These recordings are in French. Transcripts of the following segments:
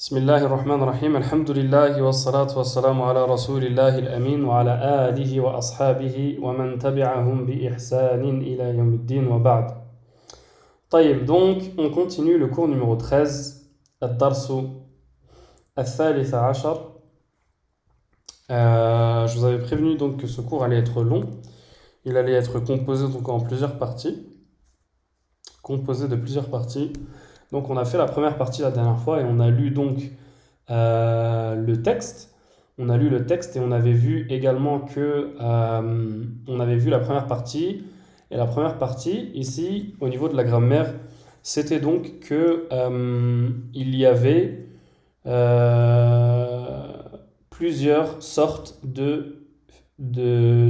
بسم الله الرحمن الرحيم الحمد لله والصلاة والسلام على رسول الله الأمين وعلى آله وأصحابه ومن تبعهم بإحسان إلى يوم الدين وبعد. طيب, donc on continue le cours numéro 13 الدرس الثالث عشر. Je vous avais prévenu donc que ce cours allait être long. Il allait être composé donc en plusieurs parties. Composé de plusieurs parties. Donc on a fait la première partie la dernière fois et on a lu donc le texte. On a lu le texte et on avait vu également que on avait vu la première partie. Et la première partie, ici, au niveau de la grammaire, c'était donc que il y avait plusieurs sortes de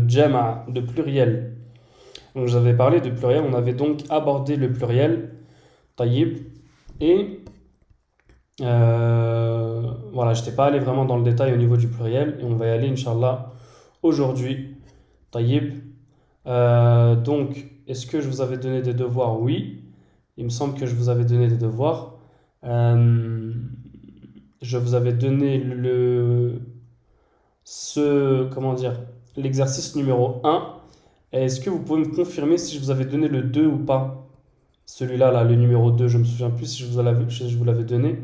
jama', de pluriel. Donc j'avais parlé de pluriel, on avait donc abordé le pluriel, taïb, et voilà, je n'étais pas allé vraiment dans le détail au niveau du pluriel, et on va y aller, Inch'Allah, aujourd'hui, taïb. Donc, est-ce que je vous avais donné des devoirs? Oui, il me semble que je vous avais donné des devoirs. Je vous avais donné l'exercice numéro 1. Est-ce que vous pouvez me confirmer si je vous avais donné le 2 ou pas? Celui-là, là, le numéro 2, je ne me souviens plus si je vous l'avais donné.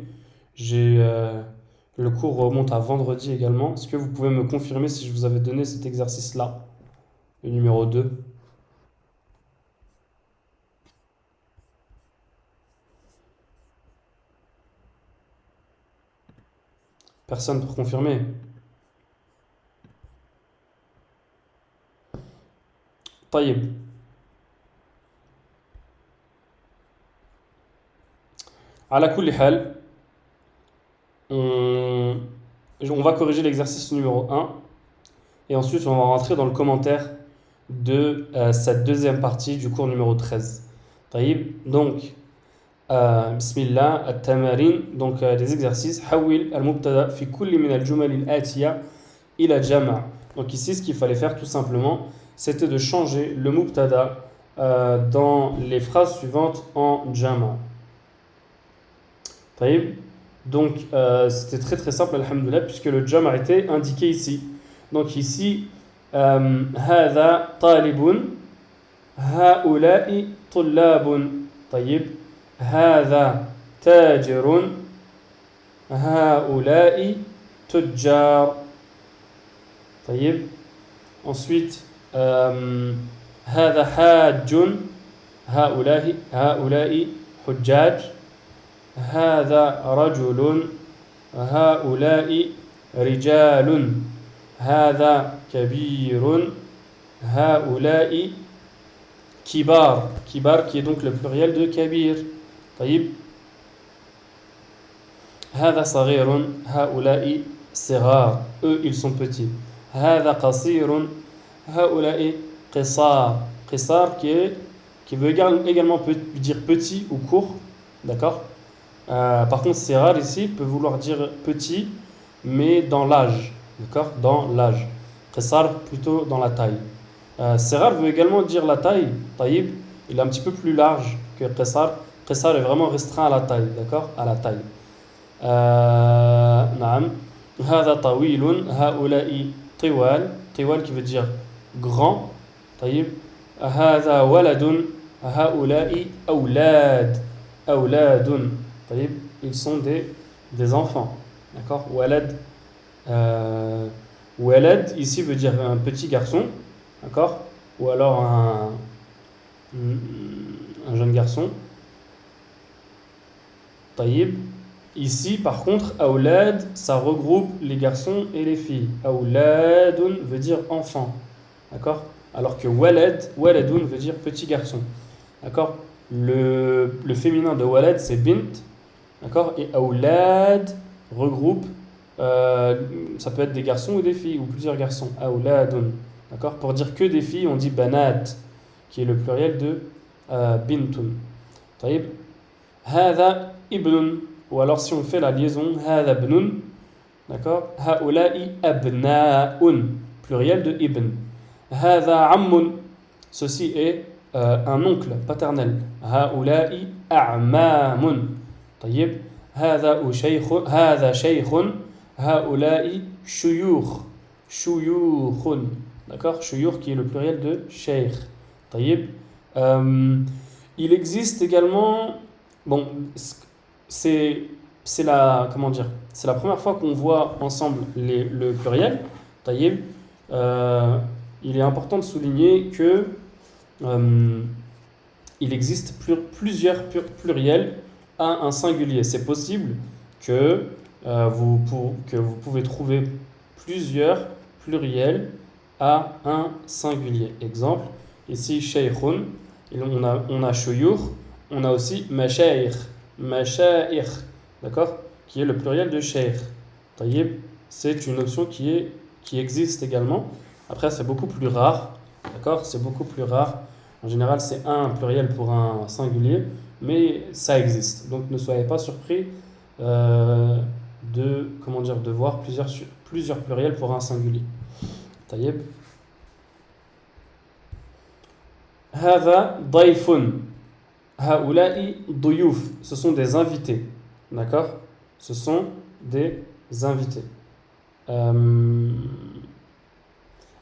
Le cours remonte à vendredi également. Est-ce que vous pouvez me confirmer si je vous avais donné cet exercice-là, le numéro 2? Personne pour confirmer. طيب. على كل حال, on va corriger l'exercice numéro 1 et ensuite on va rentrer dans le commentaire de cette deuxième partie du cours numéro 13. طيب. Donc, Bismillah, التمارين, donc les exercices. حول المبتدأ في كل من الجمل الآتية إلى جمع. Donc ici, ce qu'il fallait faire tout simplement, c'était de changer le mubtada dans les phrases suivantes en jama'. Donc c'était très très simple, alhamdoulilah, puisque le jama' était indiqué ici. Donc ici, هذا طالب, هؤلاء طلاب. طيب. هذا تاجر, هؤلاء تجار. طيب. Ensuite, هذا حاج, هؤلاء حجاج. هذا رجل, هؤلاء رجال. هذا كبير, هؤلاء كبار. كبار qui est donc le pluriel de كبير. طيب. هذا صغير, هؤلاء صغار. Eux, ils sont petits. هذا قصير, هؤلاء قصار. قصار qui veut également dire petit ou court. D'accord. Par contre, sirar ici peut vouloir dire petit, mais dans l'âge. D'accord. Dans l'âge. Qisar plutôt dans la taille. Sirar veut également dire la taille. Taïb, il est un petit peu plus large que Qisar. Qisar est vraiment restreint à la taille. D'accord. À la taille. Naam. هذا طويل, هؤلاء طوال. طوال qui veut dire grand. طيب. هذا ولد, هؤلاء أولاد. أولاد. طيب. Ils sont des enfants. D'accord. Walad. Walad ici veut dire un petit garçon. D'accord. Ou alors un jeune garçon. طيب. Ici, par contre, awlad, ça regroupe les garçons et les filles. Awladun veut dire enfant. D'accord. Alors que waladun veut dire petit garçon. D'accord. Le féminin de walad, c'est bint. D'accord. Et awlad regroupe, ça peut être des garçons ou des filles, ou plusieurs garçons. Awladun. D'accord. Pour dire que des filles, on dit banat, qui est le pluriel de bintun. طيب. هذا ibn. Ou alors si on fait la liaison, هذا ابن. D'accord. هؤلاء أبناء, pluriel de ibn. هذا عم. Ceci est un oncle paternel. هؤلاء أعمام. طيب. هذا شيخ هؤلاء شيوخ شيوخ. D'accord, shuyukh qui est le pluriel de sheikh. Taïb. Il existe également, bon, c'est la, comment dire, c'est la première fois qu'on voit ensemble le pluriel. Taïb. Il est important de souligner que il existe plusieurs pluriels à un singulier. C'est possible que vous pouvez trouver plusieurs pluriels à un singulier. Exemple, ici, shaykhun, on a shuyukh, on a aussi mashayikh, d'accord, qui est le pluriel de shaykh. Taïb, c'est une option qui existe également. Après, c'est beaucoup plus rare, d'accord, c'est beaucoup plus rare. En général, c'est un pluriel pour un singulier, mais ça existe. Donc, ne soyez pas surpris de voir plusieurs pluriels pour un singulier. Taïb. Hava daifun. Haoula'i duyuf. Ce sont des invités. D'accord? Ce sont des invités.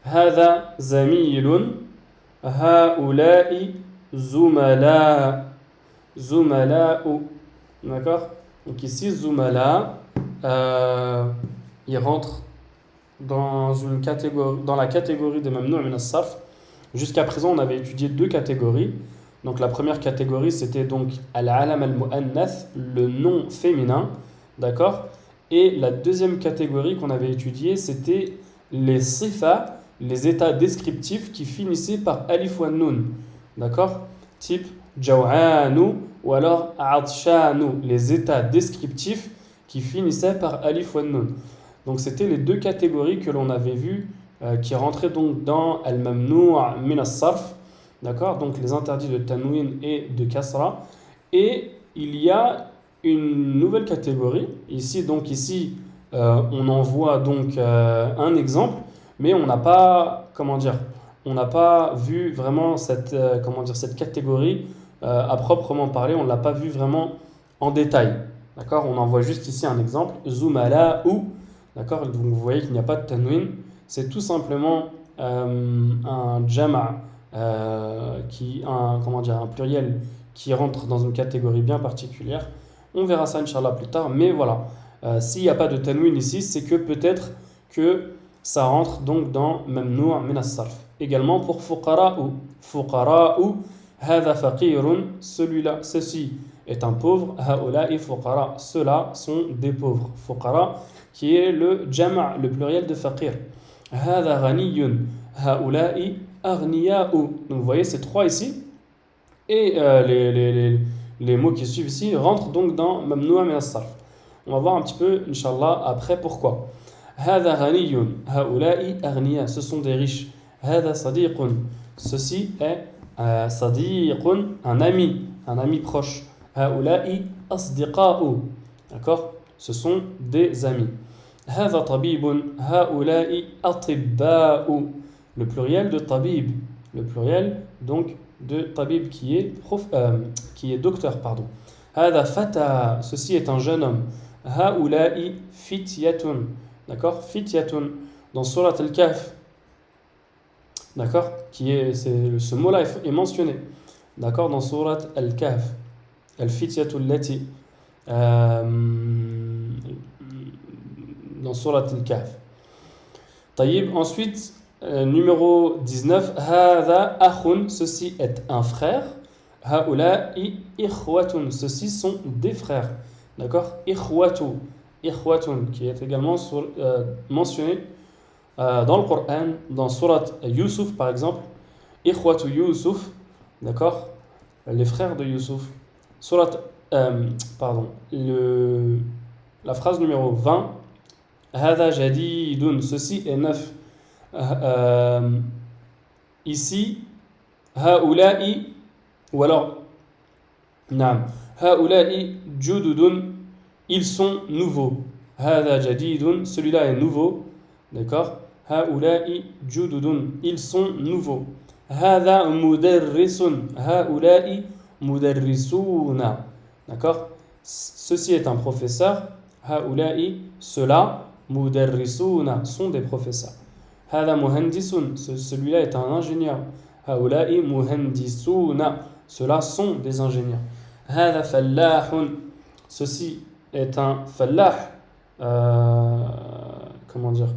Hada zamilun. Haoula'i zumala. Zumala'u. D'accord? Donc ici, zumala, il rentre dans la catégorie des mamnou' min as-sarf. Jusqu'à présent, on avait étudié deux catégories. Donc la première catégorie, c'était donc al-alam al-mu'annath, le nom féminin, d'accord? Et la deuxième catégorie qu'on avait étudiée, c'était les sifa, les états descriptifs qui finissaient par alif wa nun, d'accord? Type jaw'anu ou alors atshanu, les états descriptifs qui finissaient par alif wa nun. Donc c'était les deux catégories que l'on avait vues qui rentraient donc dans al-mamnou' min as-sarf, d'accord, donc les interdits de tanwin et de kasra. Et il y a une nouvelle catégorie ici. Donc ici on en voit donc un exemple, mais on n'a pas vu vraiment cette catégorie à proprement parler. On l'a pas vu vraiment en détail, d'accord. On en voit juste ici un exemple, zumala ou, d'accord. Donc vous voyez qu'il n'y a pas de tanwin. C'est tout simplement un jama', un pluriel qui rentre dans une catégorie bien particulière. On verra ça, Inch'Allah, plus tard. Mais voilà, s'il n'y a pas de tanwin ici, c'est que peut-être que ça rentre donc dans mamnou' min as-sarf. Également pour fuqara'u. Fuqara'u, hadha faqirun, celui-là, ceci est un pauvre. Haoula'i fuqara, ceux-là sont des pauvres. Fuqara, qui est le jama', le pluriel de faqir. Hadha ghaniyun, haoula'i aghniya'u. Donc vous voyez ces trois ici. Et les mots qui suivent ici rentrent donc dans mamnou' min as-sarf. On va voir un petit peu, Inch'Allah, après pourquoi. Hadha ghaniyun, haoula'i aghniya, ce sont des riches. Hadha sadiqun, ceci est sadiqun, un ami proche. Haoula'i asdiqa'u, d'accord, ce sont des amis. Hadha tabibun, haoula'i atibba'u, le pluriel de tabib, le pluriel donc de tabib qui est docteur, pardon. Hadha fata, ceci est un jeune homme. Haoula'i fityatun, d'accord, fityatun, dans Surat al-Kahf, d'accord, ce mot-là est mentionné, d'accord, dans Surat al-Kahf, al-fityatu allati, dans Surat al-Kahf. Taïb, ensuite, numéro 19, Hadha akhun, ceci est un frère. Haoula'i ikhwatun, ceci sont des frères. D'accord, ikhwatun, qui est également mentionné dans le Coran, dans Surat Yusuf par exemple. Ikhwatu Yusuf, d'accord, les frères de Yusuf. La phrase numéro 20, Hadha jadidun, ceci est neuf. Ici, haoula'i, ou alors, naam, haoula'i jududun, ils sont nouveaux. Hadha jadidun, celui-là est nouveau, d'accord. Haoula'i jududun, ils sont nouveaux. Hadha mudarrisun, haoula'i mudarrisuna, d'accord. ceci est un professeur. Haoula'i, ceux-là, mudarrisuna, sont des professeurs. Hada muhandisun, celui-là est un ingénieur. Haoula'i muhandisuna, ceux-là sont des ingénieurs. Hada fallahun, ceci est un fallah. Comment dire?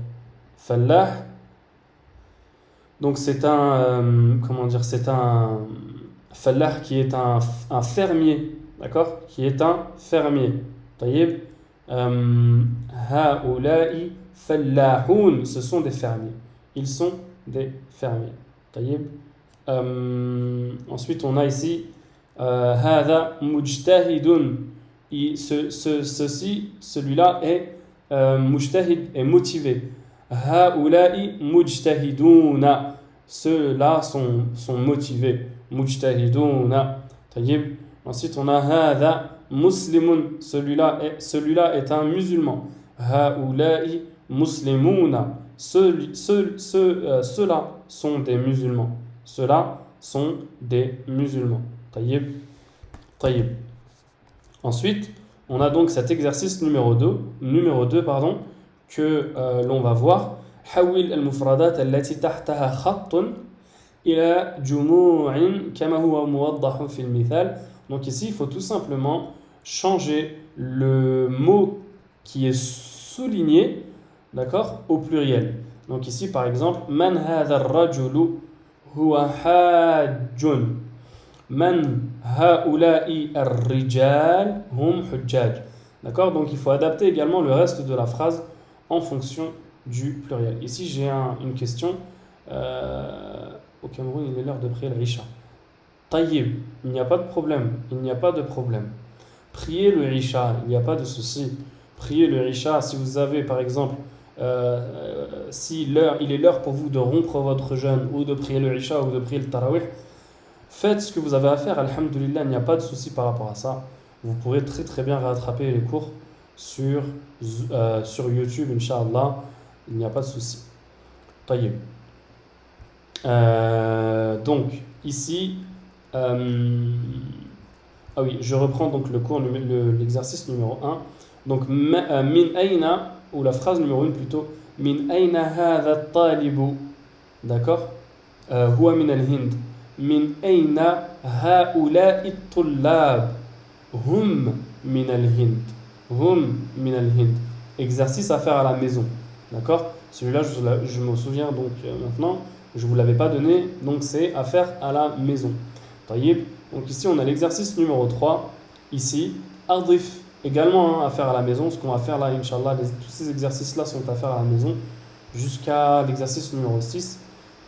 Fallah. Donc c'est un, comment dire? C'est un fallah qui est un fermier, d'accord? Qui est un fermier. Taïb. Haoula'i fallahun, ce sont des fermiers. Ils sont des fermiers. Taïb. Ensuite, on a ici Hada mujtahidun. Ceci, celui-là est mujtahid, est motivé. Haoula'i mujtahiduna. Ceux-là sont motivés. Mujtahiduna. Taïb. Ensuite, on a Hada muslimun. Celui-là est un musulman. Haoula'i muslimuna. Ceux-là sont des musulmans. Ceux-là sont des musulmans. Taïb. Taïb. Ensuite, on a donc cet exercice numéro 2 pardon, que l'on va voir. حول المفردات التي تحتها خط إلى جموع كما هو موضح في المثال. Donc ici, il faut tout simplement changer le mot qui est souligné, d'accord, au pluriel. Donc ici, par exemple, من هذا الرجل هو حاج. من هؤلاء الرجال هم حجاج. D'accord? Donc il faut adapter également le reste de la phrase en fonction du pluriel. Ici, j'ai une question. Au Cameroun, il est l'heure de prier l'Isha. Taïb, il n'y a pas de problème. Il n'y a pas de problème. Priez le Isha, il n'y a pas de souci. Priez le Isha. Si vous avez, par exemple, si il est l'heure pour vous de rompre votre jeûne ou de prier le Isha ou de prier le Tarawih, faites ce que vous avez à faire. Alhamdulillah, il n'y a pas de souci par rapport à ça. Vous pourrez très très bien rattraper les cours sur YouTube, Inch'Allah. Il n'y a pas de souci. Taïb. Donc, ici, ah oui, je reprends donc le cours, l'exercice numéro 1. Donc, min aina, ou la phrase numéro 1 plutôt, min aina hadha talibu. D'accord? Huwa min al-Hind. Min aina haula'i tullab. Hum min al-Hind. Hum min al-Hind. Exercice à faire à la maison. D'accord? Celui-là, je me souviens donc maintenant, je ne vous l'avais pas donné, donc c'est à faire à la maison. Taïb. Donc ici, on a l'exercice numéro 3. Ici, ardif, également à faire à la maison. Ce qu'on va faire là, Inch'Allah, tous ces exercices-là sont à faire à la maison jusqu'à l'exercice numéro 6.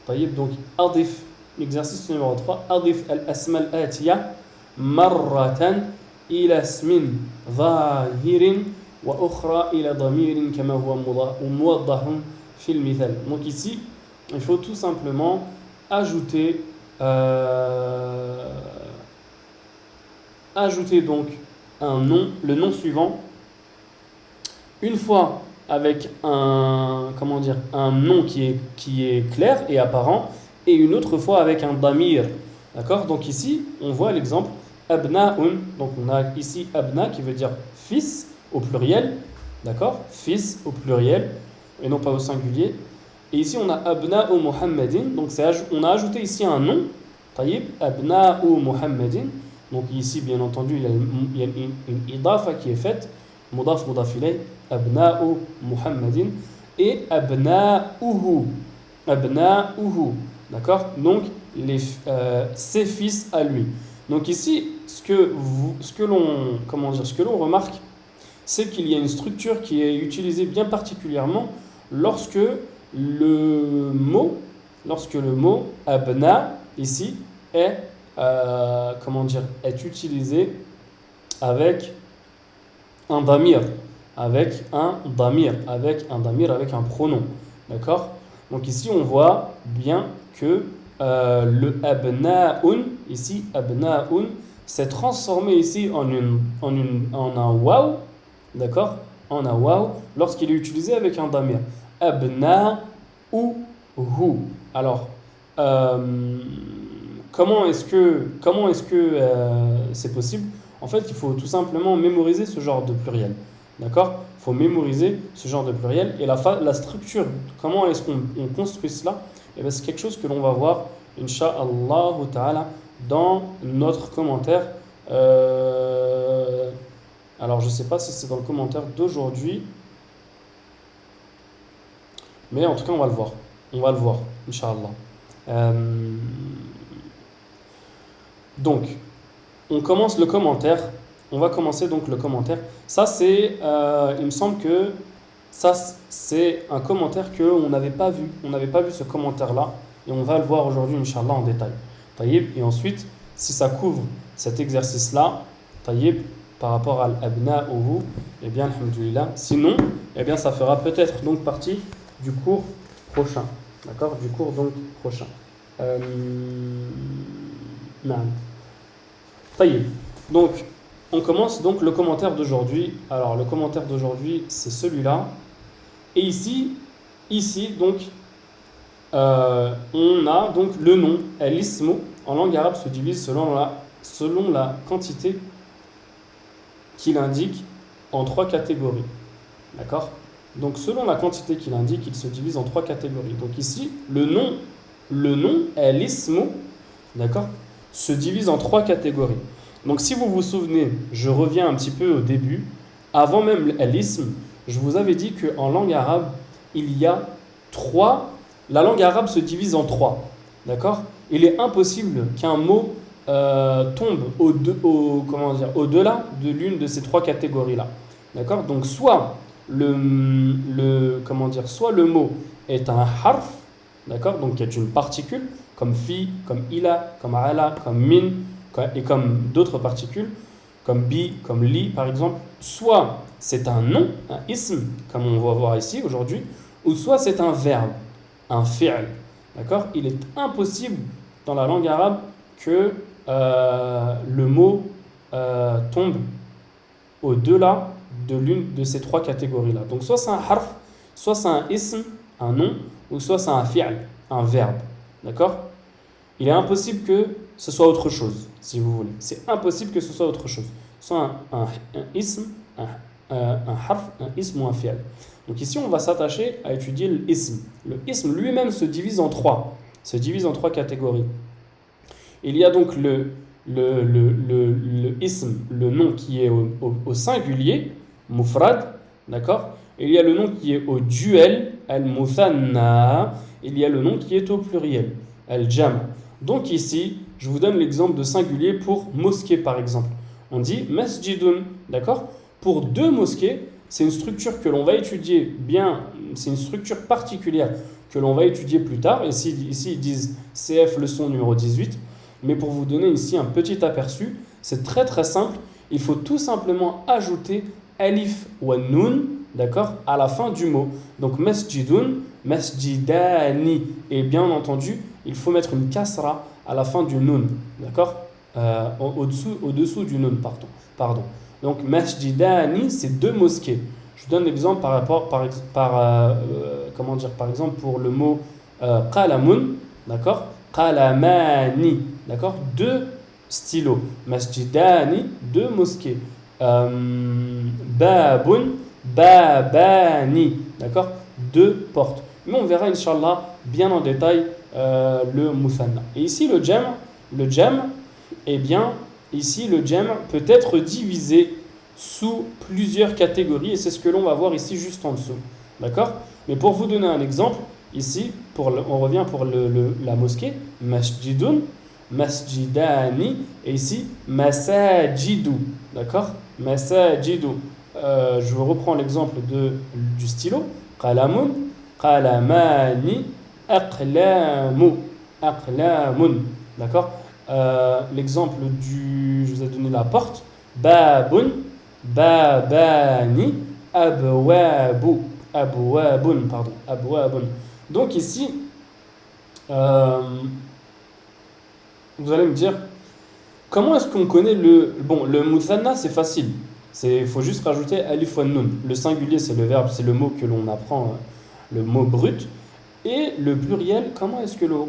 Taïb. Donc, ardif, l'exercice numéro 3. Ardif al-asma al-atiya marratan ila ismin zahirin wa ukhra ila damirin kama huwa muwaddahun fil mithal. Donc ici, il faut tout simplement ajouter donc un nom, le nom suivant, une fois avec un nom qui est clair et apparent, et une autre fois avec un damir. D'accord? Donc ici, on voit l'exemple abna'un. Donc on a ici abna qui veut dire fils au pluriel. D'accord? Fils au pluriel et non pas au singulier. Et ici, on a abna'u Muhammadin. Donc, on a ajouté ici un nom. Taïb, abna'u Muhammadin. Donc, ici, bien entendu, il y a une idafa qui est faite. Mudaf, mudaf ilay. Abna'u Muhammadin. Et abna'uhu. Abna'uhu. D'accord? Donc, ses fils à lui. Donc, ici, ce que l'on remarque, c'est qu'il y a une structure qui est utilisée bien particulièrement lorsque le mot abna ici est utilisé avec un damir, avec un pronom. D'accord? Donc ici on voit bien que le abna'un ici abna'un s'est transformé ici en un waw, d'accord? En un waw lorsqu'il est utilisé avec un damir. Abna ou hu. Alors, comment est-ce que c'est possible? En fait, il faut tout simplement mémoriser ce genre de pluriel. D'accord? Il faut mémoriser ce genre de pluriel. Et la structure, comment est-ce qu'on construit cela? Eh bien, c'est quelque chose que l'on va voir, Inch'Allah ta'ala, dans notre commentaire. Alors, je ne sais pas si c'est dans le commentaire d'aujourd'hui, mais en tout cas, on va le voir. On va le voir, Inch'Allah. Donc, on commence le commentaire. On va commencer donc le commentaire. Ça, c'est, il me semble que ça, c'est un commentaire qu'on n'avait pas vu. On n'avait pas vu ce commentaire-là. Et on va le voir aujourd'hui, Inch'Allah, en détail. Taïb. Et ensuite, si ça couvre cet exercice-là, Taïb, par rapport à l'abna ou vous, eh bien, alhamdoulilah. Sinon, eh bien, ça fera peut-être donc partie du cours prochain. D'accord? Du cours donc prochain. Naam. Taïb. Donc, on commence donc le commentaire d'aujourd'hui. Alors, le commentaire d'aujourd'hui, c'est celui-là. Et ici donc, on a donc le nom. Al-ismu, en langue arabe, se divise selon la quantité qu'il indique en 3 catégories. D'accord? Donc, selon la quantité qu'il indique, il se divise en 3 catégories. Donc, ici, le nom, al-ismu, d'accord, se divise en 3 catégories. Donc, si vous vous souvenez, je reviens un petit peu au début. Avant même l'ism, je vous avais dit qu'en langue arabe, il y a 3. La langue arabe se divise en 3. D'accord? Il est impossible qu'un mot tombe au-delà de l'une de ces 3 catégories-là. D'accord? Donc, soit soit le mot est un harf, d'accord? Donc, qui est une particule, comme fi, comme ila, comme ala, comme min, et comme d'autres particules, comme bi, comme li par exemple, soit c'est un nom, un ism, comme on va voir ici aujourd'hui, ou soit c'est un verbe, un fi'l. D'accord? Il est impossible dans la langue arabe que le mot tombe au-delà de l'une de ces 3 catégories-là. Donc soit c'est un harf, soit c'est un ism, un nom, ou soit c'est un fi'l, un verbe. D'accord? Il est impossible que ce soit autre chose, si vous voulez. C'est impossible que ce soit autre chose. Soit un ism, un harf, un ism ou un fi'l. Donc ici, on va s'attacher à étudier l'ism. Le ism lui-même se divise en 3. Se divise en 3 catégories. Il y a donc le ism, le nom qui est au singulier, mufrad, d'accord? Il y a le nom qui est au duel, al-muthanna. Il y a le nom qui est au pluriel, al-jam'. Donc ici, je vous donne l'exemple de singulier pour mosquée par exemple. On dit masjidun, d'accord? Pour 2 mosquées, c'est une structure que l'on va étudier bien, c'est une structure particulière que l'on va étudier plus tard. Ici ils disent CF leçon numéro 18. Mais pour vous donner ici un petit aperçu, c'est très très simple. Il faut tout simplement ajouter alif ou nun, d'accord, à la fin du mot. Donc masjidun, masjidani. Et bien entendu, il faut mettre une kasra à la fin du nun, d'accord, au-dessous du nun, pardon. Donc masjidani, c'est 2 mosquées. Je vous donne l'exemple par exemple pour le mot qalamun, d'accord, qalamani, d'accord, 2 stylos. Masjidani, 2 mosquées. Babun, babani, d'accord, 2 portes. Mais on verra, Inch'Allah, bien en détail le muthanna. Et ici, le jam', eh bien, ici, le jam' peut être divisé sous plusieurs catégories, et c'est ce que l'on va voir ici juste en dessous. D'accord? Mais pour vous donner un exemple, ici, on revient pour la mosquée, masjidun, masjidani, et ici, masajidu. D'accord? Masajidu. Je reprends l'exemple du stylo. Qalamun, qalamani, aqlamun. D'accord? L'exemple je vous ai donné la porte. Babun, babani, abwabun, pardon, abwabun. Donc ici, vous allez me dire, comment est-ce qu'on connaît le muthanna, c'est facile. Il faut juste rajouter alif wa nun. Le singulier, c'est le verbe, c'est le mot que l'on apprend, le mot brut. Et le pluriel, comment est-ce qu'on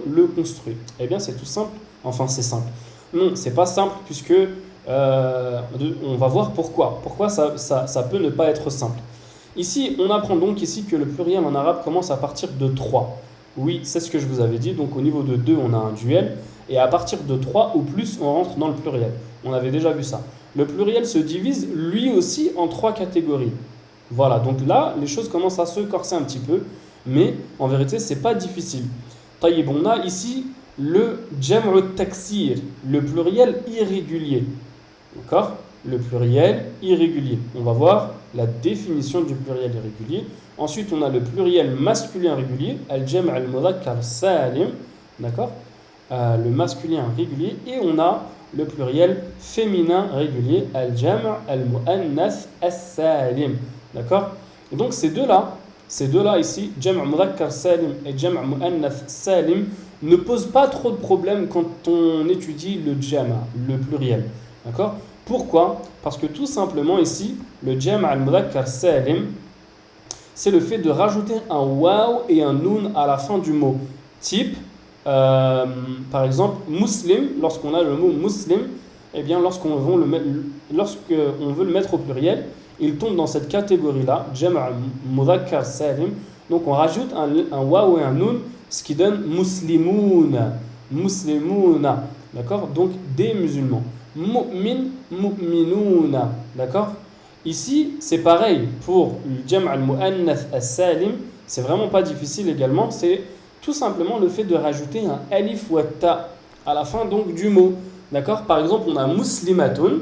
le construit? Eh bien, c'est tout simple. Enfin, c'est simple. Non, c'est pas simple puisque On va voir pourquoi. Pourquoi ça peut ne pas être simple. Ici, on apprend donc ici que le pluriel en arabe commence à partir de 3. Oui, c'est ce que je vous avais dit. Donc au niveau de 2, on a un duel. Et à partir de 3 ou plus, on rentre dans le pluriel. On avait déjà vu ça. Le pluriel se divise lui aussi en 3 catégories. Voilà, donc là, les choses commencent à se corser un petit peu. Mais en vérité, c'est pas difficile. Taïb, on a ici le jam'u taksir, le pluriel irrégulier. D'accord? Le pluriel irrégulier. On va voir la définition du pluriel irrégulier. Ensuite, on a le pluriel masculin régulier, al-jam' al-mudhakkar salim, d'accord? Le masculin régulier. Et on a le pluriel féminin régulier, al-jam' al-mu'annath as-salim, d'accord? Donc ces deux-là ici, jam' mudhakkar salim et jam' mu'annath salim, ne posent pas trop de problèmes quand on étudie le jam', le pluriel, d'accord? Pourquoi? Parce que tout simplement ici, le jam' al-mudhakkar salim, c'est le fait de rajouter un waw et un noun à la fin du mot. Type, par exemple, muslim, lorsqu'on a le mot muslim, eh bien lorsqu'on veut le mettre au pluriel, il tombe dans cette catégorie-là, jam' al-mudhakkar salim. Donc on rajoute un waw et un noun, ce qui donne muslimouna, muslimouna, d'accord? Donc des musulmans. Mu'min, mu'minouna, d'accord? Ici, c'est pareil pour le jam' al-mu'annath as-salim, c'est vraiment pas difficile également, c'est tout simplement le fait de rajouter un alif ou un ta à la fin donc du mot, d'accord? Par exemple, on a muslimatun,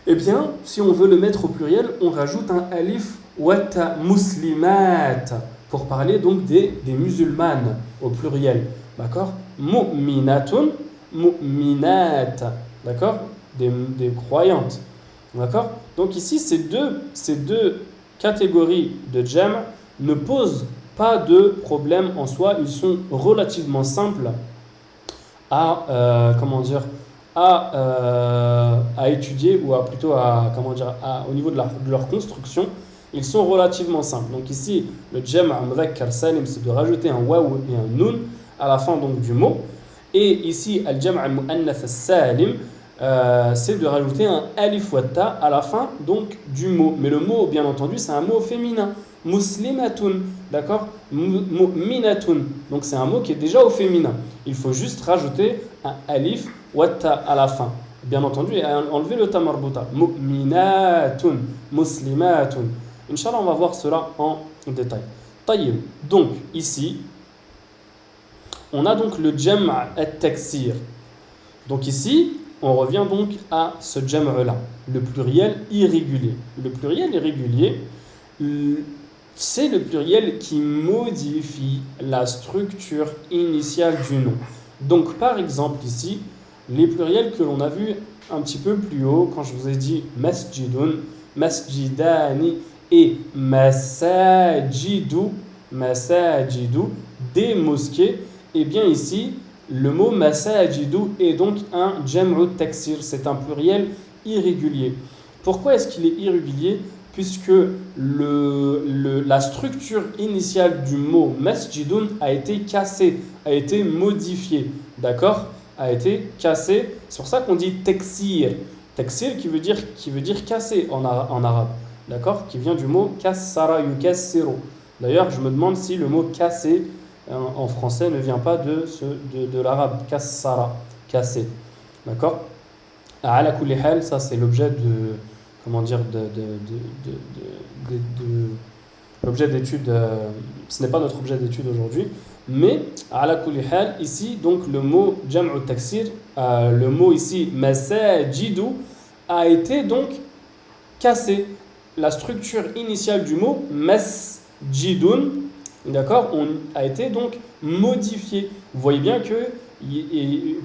eh bien, si on veut le mettre au pluriel, on rajoute un alif ou un ta, muslimat, pour parler donc des musulmanes au pluriel, d'accord? Mu'minatun, mu'minat, d'accord? Des croyantes. D'accord? Donc ici, ces deux catégories de jam' ne posent pas de problème en soi. Ils sont relativement simples à, à étudier ou au niveau de leur construction. Ils sont relativement simples. Donc ici, le jam' mudhakkar salim, c'est de rajouter un waw et un nun à la fin donc du mot. Et ici, al jam' al-mu'annath salim, c'est de rajouter un alif wa ta à la fin donc du mot. Mais le mot, bien entendu, c'est un mot féminin. Muslimatun, d'accord? Mu'minatun. Donc c'est un mot qui est déjà au féminin. Il faut juste rajouter un alif wa ta à la fin. Bien entendu, et enlever le ta marbuta. Mu'minatun, muslimatun. Inch'Allah, on va voir cela en détail. Taïb. Donc ici, on a donc le jam' at-taksir. Donc ici, on revient donc à ce jam'-là, le pluriel irrégulier. Le pluriel irrégulier, c'est le pluriel qui modifie la structure initiale du nom. Donc par exemple ici, les pluriels que l'on a vus un petit peu plus haut, quand je vous ai dit masjidun, masjidani et masajidu, des mosquées, et bien ici, le mot masajidu est donc un jam'u taksir, c'est un pluriel irrégulier. Pourquoi est-ce qu'il est irrégulier? Puisque la structure initiale du mot masjidun a été cassée, a été modifiée, d'accord? A été cassée, c'est pour ça qu'on dit taksir. Taksir qui veut dire casser en arabe, d'accord? Qui vient du mot kassara yukassiru. D'ailleurs, je me demande si le mot casser en français ne vient pas de l'arabe kassara, casser, d'accord? Ala kulli hal, ça c'est l'objet de l'objet d'étude, ce n'est pas notre objet d'étude aujourd'hui, mais ala kulli hal, ici donc le mot jam'u taksir, le mot ici masajidu a été donc cassé. La structure initiale du mot masjidun, d'accord, a été donc modifiée. Vous voyez bien que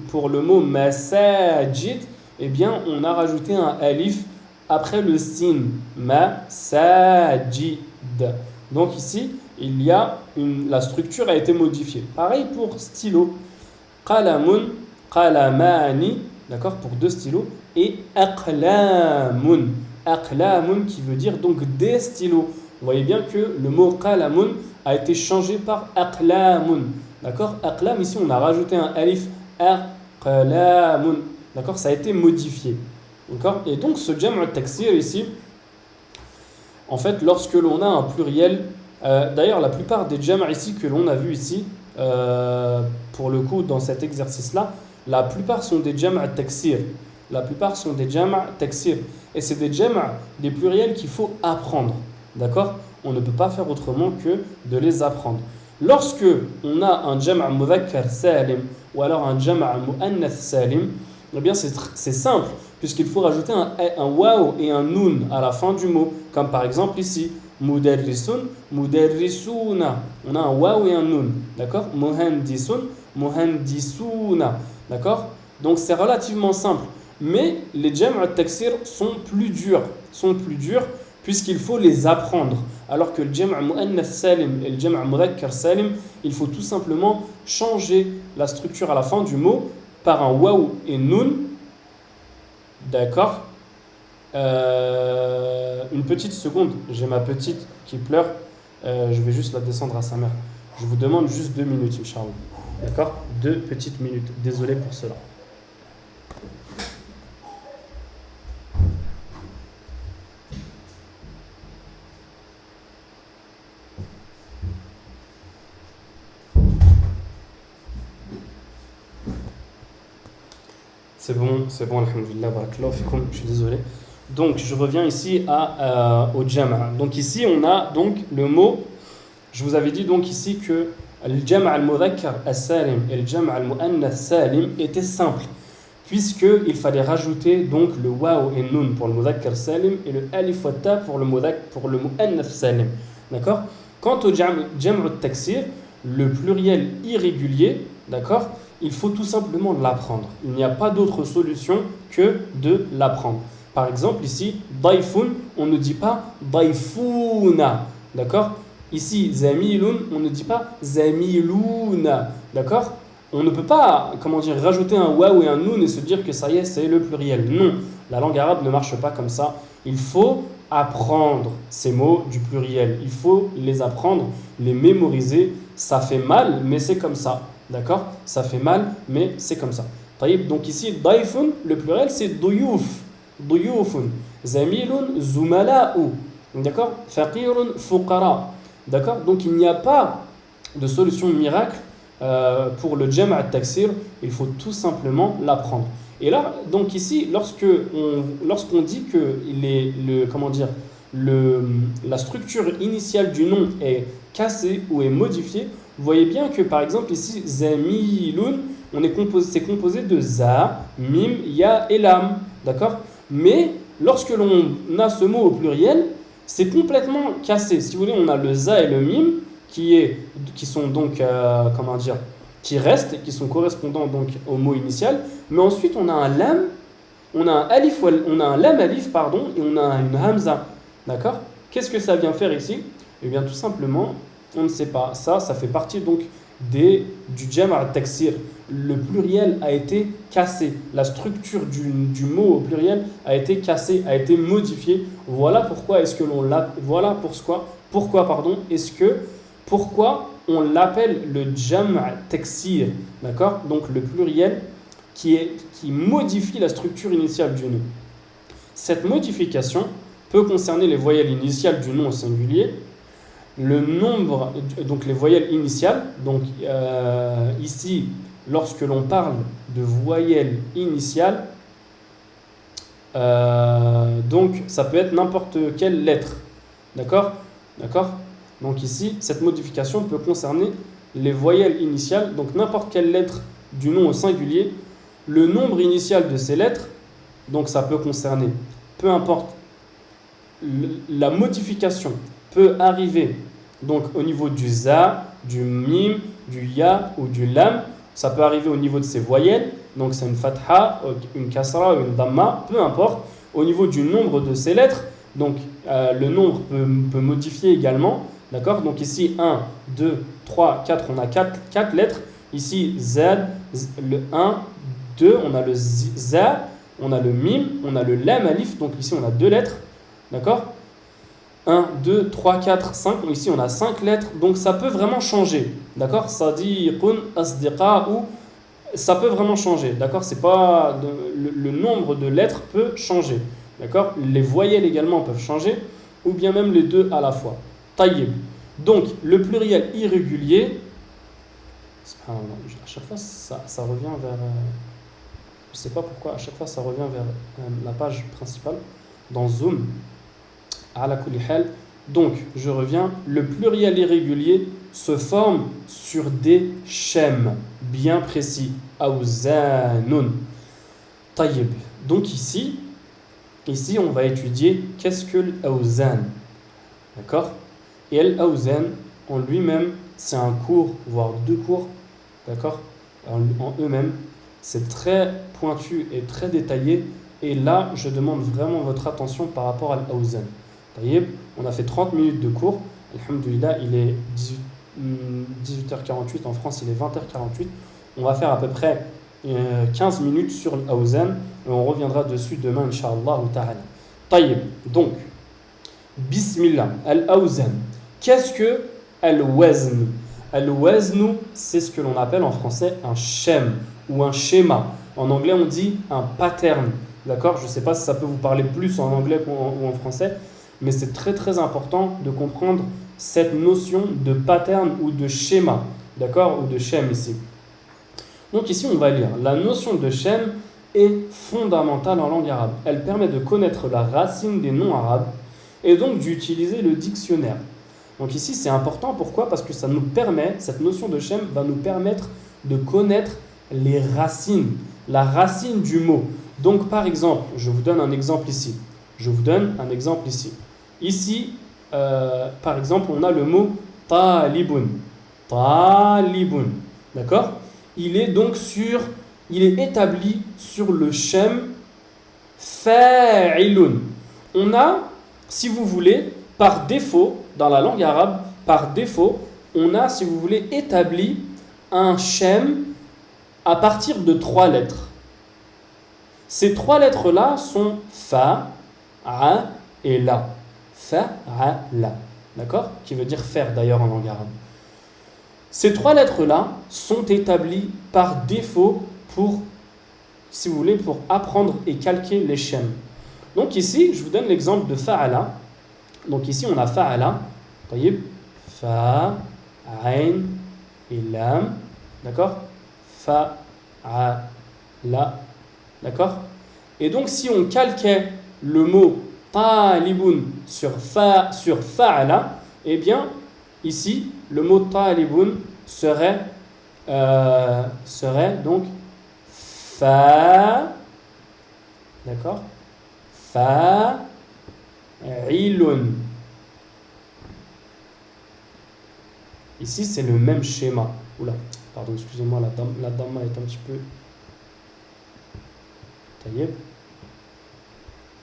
pour le mot masajid, eh bien on a rajouté un alif après le sin, masajid. Donc ici, la structure a été modifiée. Pareil pour stylo, qalamun, qalamani, d'accord, pour deux stylos, et aqlamun, aqlamun qui veut dire donc des stylos. Vous voyez bien que le mot qalamun a été changé par aqlamun, d'accord. Aqlam, ici on a rajouté un alif, aqlamun, d'accord, ça a été modifié. D'accord? Et donc ce jam' al-taksir ici, en fait, lorsque l'on a un pluriel, d'ailleurs la plupart des jam' ici que l'on a vu ici, pour le coup dans cet exercice-là, la plupart sont des jam' al-taksir. La plupart sont des jam' taksir. Et c'est des jam', des pluriels qu'il faut apprendre. D'accord? On ne peut pas faire autrement que de les apprendre. Lorsque on a un jam' mudhakkar salim ou alors un jam' muannath salim, eh bien c'est simple, puisqu'il faut rajouter un waw et un nun à la fin du mot. Comme par exemple ici, mudarrisun, mudarrisuna. On a un waw et un nun. D'accord? Muhandisun, muhandisuna. D'accord? Donc c'est relativement simple. Mais les jam' al-taksir sont plus durs puisqu'il faut les apprendre. Alors que le jam' muannath salim et le jam' mudhakkar salim, il faut tout simplement changer la structure à la fin du mot par un waw et nun. D'accord? Une petite seconde, j'ai ma petite qui pleure. Je vais juste la descendre à sa mère. Je vous demande juste 2 minutes, Inch'Allah. D'accord? 2 petites minutes. Désolé pour cela. C'est bon, alhamdoulilah, barakallahu fikoum, je suis désolé. Donc, je reviens ici au jama'. Donc, ici, on a donc le mot, je vous avais dit donc ici que le jama' al-mudhakkar as-salim et le jama' al-muannath salim étaient simples, puisqu'il fallait rajouter donc le waw et nun pour le mudhakkar salim et le alif wa ta pour le muannath salim. D'accord? Quant au jama' al-taksir, le pluriel irrégulier, d'accord, il faut tout simplement l'apprendre. Il n'y a pas d'autre solution que de l'apprendre. Par exemple, ici, daifun, on ne dit pas daifuna. D'accord? Ici, zamilun, on ne dit pas zamiluna. D'accord? On ne peut pas, rajouter un waw et un nun et se dire que ça y est, c'est le pluriel. Non, la langue arabe ne marche pas comme ça. Il faut apprendre ces mots du pluriel. Il faut les apprendre, les mémoriser. Ça fait mal, mais c'est comme ça. D'accord? Ça fait mal, mais c'est comme ça. Donc ici, daifun, le pluriel, c'est duyuf. Duyufun. Zamilun, zumala'u. D'accord? Faqirun, fuqara. D'accord? Donc il n'y a pas de solution miracle pour le jam' al-taksir. Il faut tout simplement l'apprendre. Et là, donc ici, lorsqu'on dit que la structure initiale du nom est cassée ou est modifiée, vous voyez bien que par exemple ici, zamilun, c'est composé de za, mim, ya et lam. D'accord? Mais lorsque l'on a ce mot au pluriel, c'est complètement cassé. Si vous voulez, on a le za et le mim qui sont donc, qui restent et qui sont correspondants donc au mot initial. Mais ensuite, on a un lam, on a un lam alif, pardon, et on a une hamza. D'accord? Qu'est-ce que ça vient faire ici? Eh bien, tout simplement, on ne sait pas. Ça fait partie donc du jam' al-taksir. Le pluriel a été cassé. La structure du mot au pluriel a été cassée, a été modifiée. Voilà pourquoi pourquoi on l'appelle le jam' taksir. D'accord? Donc le pluriel qui modifie la structure initiale du nom. Cette modification peut concerner les voyelles initiales du nom au singulier, le nombre, donc les voyelles initiales. Donc ici, lorsque l'on parle de voyelles initiales, donc ça peut être n'importe quelle lettre. D'accord? Donc ici, cette modification peut concerner les voyelles initiales, donc n'importe quelle lettre du nom au singulier, le nombre initial de ces lettres, donc ça peut concerner, peu importe, la modification peut arriver donc au niveau du za, du mim, du ya ou du lam. Ça peut arriver au niveau de ces voyelles, donc c'est une fatha, une kasra, une damma, peu importe. Au niveau du nombre de ces lettres, donc le nombre peut modifier également. D'accord? Donc ici 1, 2, 3, 4, on a 4 lettres. Ici z, le 1, 2, on a le za, on a le mim, on a le lam alif, donc ici on a 2 lettres. D'accord? 1, 2, 3, 4, 5. Ici, on a 5 lettres. Donc, ça peut vraiment changer. D'accord? Sadiqun, asdiqa ou Ça peut vraiment changer, d'accord? C'est pas le nombre de lettres peut changer, d'accord? Les voyelles également peuvent changer, ou bien même les deux à la fois. Taïb. Donc, le pluriel irrégulier, subhanallah, à chaque fois ça revient vers. Je ne sais pas pourquoi, à chaque fois ça revient vers la page principale, dans Zoom. Ala kulli hal. Donc, je reviens. Le pluriel irrégulier se forme sur des schèmes bien précis. Awzanun. Tayyib. Donc ici, on va étudier qu'est-ce que l'awzan. D'accord? Et l'awzan, en lui-même, c'est un cours, voire deux cours. D'accord? En eux-mêmes, c'est très pointu et très détaillé. Et là, je demande vraiment votre attention par rapport à l'awzan. Tayyib. On a fait 30 minutes de cours. Alhamdulillah, il est 18h48. En France, il est 20h48. On va faire à peu près 15 minutes sur l'awzan. Et on reviendra dessus demain, Inch'Allah ta'ala. Tayyib. Donc, Bismillah. Al-awzan. Qu'est-ce que al-wazn? Al-wazn, c'est ce que l'on appelle en français un schème ou un schéma. En anglais, on dit un pattern. D'accord? Je ne sais pas si ça peut vous parler plus en anglais ou en français, mais c'est très très important de comprendre cette notion de pattern ou de schéma. D'accord? Ou de schème ici. Donc ici, on va lire. La notion de schème est fondamentale en langue arabe. Elle permet de connaître la racine des noms arabes et donc d'utiliser le dictionnaire. Donc ici, c'est important. Pourquoi? Parce que ça nous permet, cette notion de schème va nous permettre de connaître les racines, la racine du mot. Donc par exemple, je vous donne un exemple ici. Ici, par exemple, on a le mot talibun. Talibun. D'accord? Il est établi sur le schème fa'ilun. On a, si vous voulez, par défaut, dans la langue arabe, on a, si vous voulez, établi un schème à partir de 3 lettres. Ces 3 lettres-là sont fa, a et la. Fa, a, la. D'accord? Qui veut dire faire d'ailleurs en langue arabe. Ces 3 lettres-là sont établies par défaut pour, si vous voulez, pour apprendre et calquer les schèmes. Donc ici, je vous donne l'exemple de fa'ala. Donc ici, on a fa'ala. Taïb. Fa, ain et lam. D'accord? Fa, a, la. D'accord? Et donc, si on calquait le mot talibun sur fa'ala, eh bien, ici, le mot talibun serait donc fa, d'accord? Fa'ilun. Ici, c'est le même schéma. Oula, pardon, excusez-moi, la damma est un petit peu... Taïeb.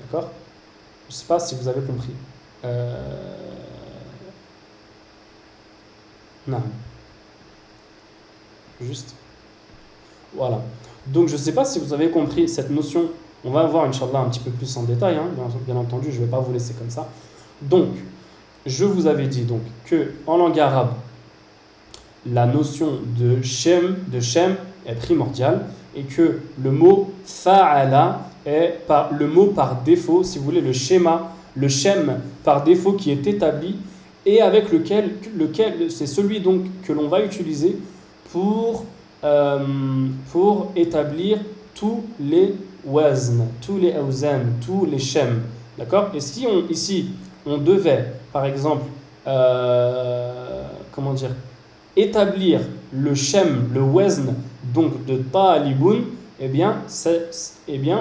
D'accord? Je ne sais pas si vous avez compris. Non. Juste. Voilà. Donc, je ne sais pas si vous avez compris cette notion. On va voir, Inch'Allah, un petit peu plus en détail. Hein. Bien entendu, je ne vais pas vous laisser comme ça. Donc, je vous avais dit donc, qu'en langue arabe, la notion de shem est primordiale et que le mot fa'ala est le mot par défaut, si vous voulez, le schéma, le shem par défaut qui est établi et avec lequel c'est celui donc que l'on va utiliser pour établir tous les wazn, tous les awzan, tous les shem. D'accord? Et si ici on devait, par exemple, établir le shem, le wazn, donc de talibun, eh bien,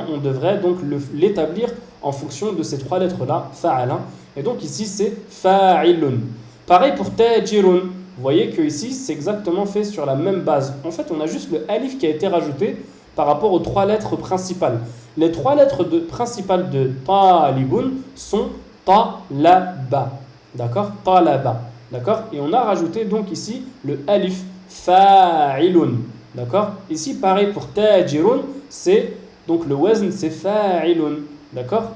on devrait donc l'établir en fonction de ces 3 lettres-là, fa'ala. Et donc ici, c'est fa'ilun. Pareil pour tajirun. Vous voyez que ici, c'est exactement fait sur la même base. En fait, on a juste le alif qui a été rajouté par rapport aux 3 lettres principales. Les 3 lettres principales de talibun sont talaba. D'accord? Talaba. D'accord? Et on a rajouté donc ici le alif fa'ilun. D'accord? Ici, pareil pour tajirun, c'est donc le wazn, c'est fa'ilun. D'accord?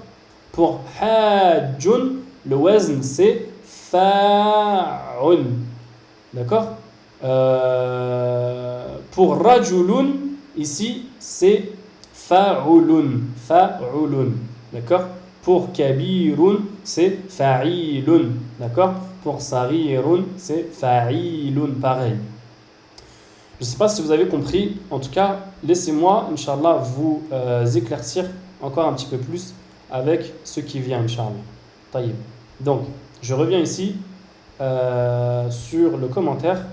Pour hajjun, le wazn, c'est fa'un. D'accord? Pour rajulun, Ici, c'est fa'ulun. Fa'ulun. D'accord? Pour kabirun, c'est fa'ilun. D'accord? Pour sarirun, c'est fa'ilun. Pareil. Je ne sais pas si vous avez compris. En tout cas, laissez-moi, Inch'Allah, vous éclaircir encore un petit peu plus avec ce qui vient, Inch'Allah. Taïb. Donc, je reviens ici sur le commentaire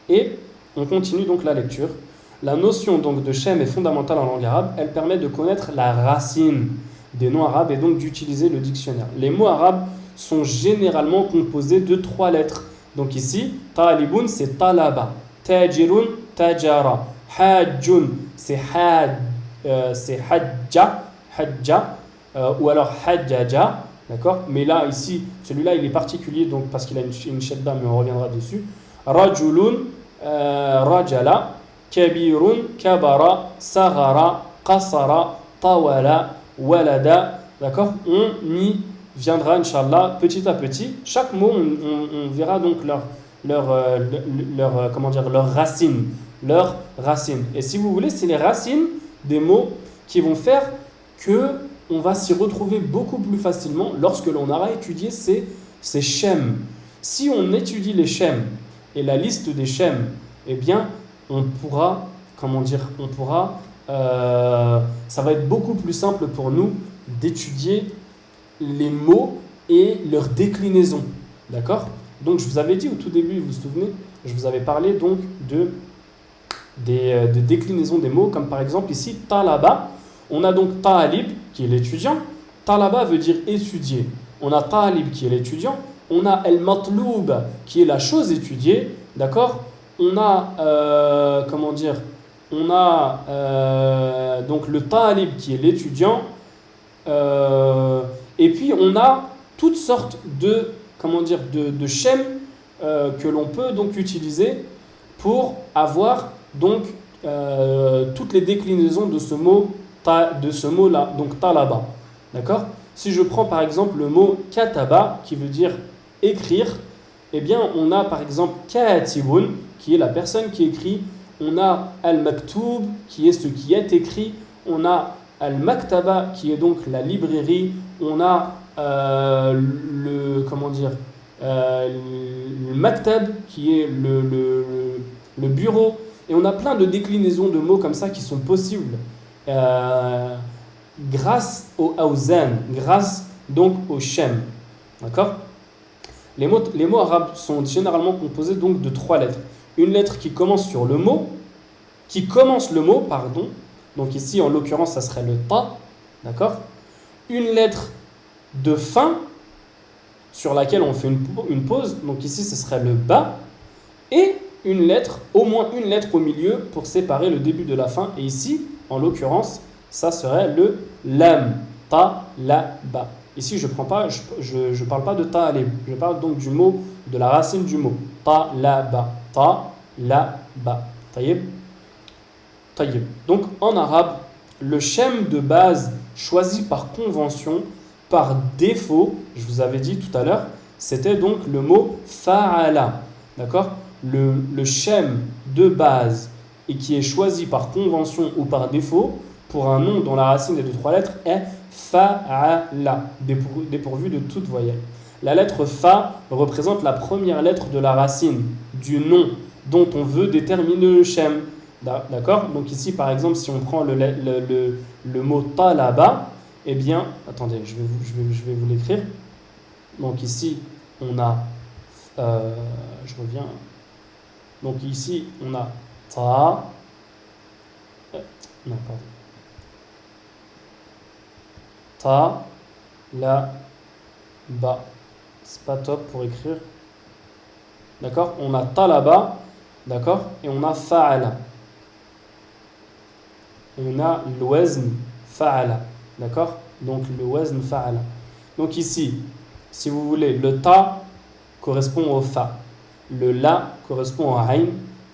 et on continue donc la lecture. La notion donc de shem est fondamentale en langue arabe. Elle permet de connaître la racine des noms arabes et donc d'utiliser le dictionnaire. Les mots arabes sont généralement composés de 3 lettres. Donc ici, talibun, c'est talaba. Tajirun, tajara. Hajjun, c'est hajja. Hajja. Ou alors hajjaja. D'accord? Mais là, ici, celui-là, il est particulier donc, parce qu'il a une shadda, mais on reviendra dessus. Rajulun, rajala. Kabirun, kabara. Sagara, qasara. Tawala, walada. D'accord? On y viendra, Inch'Allah, petit à petit. Chaque mot, on verra donc leur racine. Leur racine. Et si vous voulez, c'est les racines des mots qui vont faire que on va s'y retrouver beaucoup plus facilement lorsque l'on aura étudié ces shem. Si on étudie les shem et la liste des shem, eh bien, on pourra, ça va être beaucoup plus simple pour nous d'étudier les mots et leurs déclinaisons. D'accord? Donc, je vous avais dit au tout début, vous vous souvenez, je vous avais parlé donc de déclinaisons des mots, comme par exemple ici, talaba. On a donc talib, qui est l'étudiant. Talaba veut dire étudier. On a talib, qui est l'étudiant. On a el-matloub, qui est la chose étudiée. D'accord? On a, donc le talib, qui est l'étudiant. Et puis, on a toutes sortes de shem que l'on peut donc utiliser pour avoir donc toutes les déclinaisons de ce mot-là, donc talaba. D'accord? Si je prends par exemple le mot kataba, qui veut dire écrire, eh bien on a par exemple katibun, qui est la personne qui écrit. On a al-maktoub, qui est ce qui est écrit. On a al-maktaba, qui est donc la librairie. On a le maktab, qui est le bureau. Et on a plein de déclinaisons de mots comme ça qui sont possibles grâce au awzan, grâce donc au shem. D'accord? Les mots arabes sont généralement composés donc de 3 lettres. Une lettre qui commence le mot, pardon. Donc ici, en l'occurrence, ça serait le ta. D'accord? Une lettre de fin sur laquelle on fait une pause. Donc ici, ce serait le ba. Et une lettre, au moins une lettre au milieu pour séparer le début de la fin. Et ici, en l'occurrence, ça serait le lam. Ta, la, ba. Ici, je parle pas de ta'alib. Je parle donc du mot, de la racine du mot. Ta, la, ba. Ta, la, ba. Taïeb. Taïeb. Donc, en arabe, le shem de base choisi par convention, par défaut, je vous avais dit tout à l'heure, c'était donc le mot fa'ala. D'accord? Le shem de base et qui est choisi par convention ou par défaut pour un nom dont la racine est de 3 lettres est fa'ala, dépourvu de toute voyelle. La lettre fa représente la première lettre de la racine du nom dont on veut déterminer le shem. D'accord? Donc ici par exemple si on prend le mot talaba, eh bien, attendez, je vais vous l'écrire. Donc ici on a, je reviens. Donc ici, on a ta. Non, pardon. Ta, la, ba. C'est pas top pour écrire. D'accord? On a talaba. D'accord? Et on a fa'ala. Et on a l'wazn fa'ala. D'accord? Donc le wazn fa'ala. Donc ici, si vous voulez, le ta correspond au fa. Le la correspond au ayn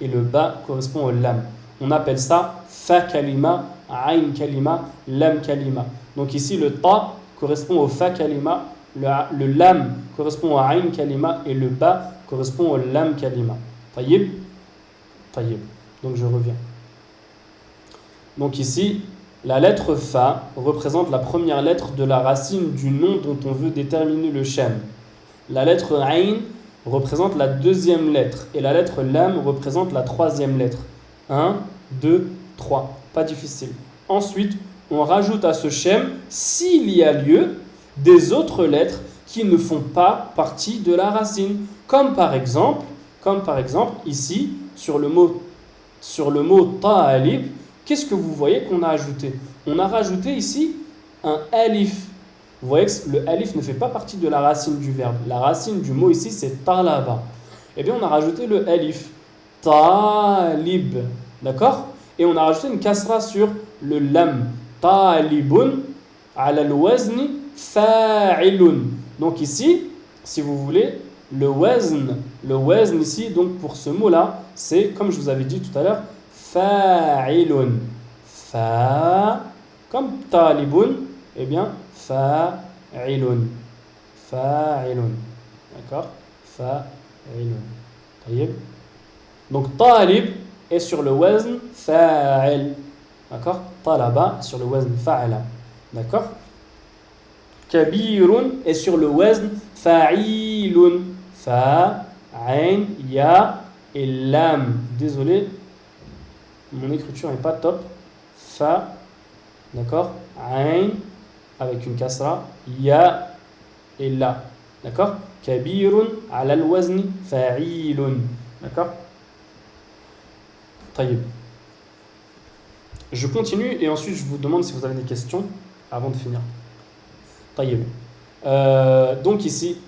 et le ba correspond au lam. On appelle ça fa kalima, ayn kalima, lam kalima. Donc ici le ta correspond au fa kalima, le lam correspond au ayn kalima et le ba correspond au lam kalima. Taïeb. Donc je reviens. Donc ici, la lettre fa représente la première lettre de la racine du nom dont on veut déterminer le shem. La lettre ayn représente la deuxième lettre et la lettre lam représente la troisième lettre. 1, 2, 3. Pas difficile. Ensuite, on rajoute à ce shem, s'il y a lieu, des autres lettres qui ne font pas partie de la racine. Comme par exemple ici, sur le mot ta'alib, qu'est-ce que vous voyez qu'on a ajouté? On a rajouté ici un alif. Vous voyez que le alif ne fait pas partie de la racine du verbe. La racine du mot ici, c'est talaba. Eh bien, on a rajouté le alif. Talib. D'accord? Et on a rajouté une kasra sur le lam. Talibun ala al-wazni fa'ilun. Donc ici, si vous voulez, le wazn ici, donc pour ce mot-là, c'est, comme je vous avais dit tout à l'heure, fa'ilun. Fa, comme talibun, eh bien, fa'ilun. Fa'ilun. D'accord? Fa'ilun. Taïeb. Donc, talib est sur le wazn fa'il. D'accord? Talaba sur le wazn fa'ala. D'accord? Kabirun est sur le wazn fa'ilun. Fa, ain, ya et lam. Désolé, mon écriture n'est pas top. Fa, d'accord? Ain avec une kasra, ya et la. D'accord? Kabirun ala al-wazni fa'ilun. D'accord? Taïb. Je continue et ensuite je vous demande si vous avez des questions avant de finir. Taïb. Donc ici,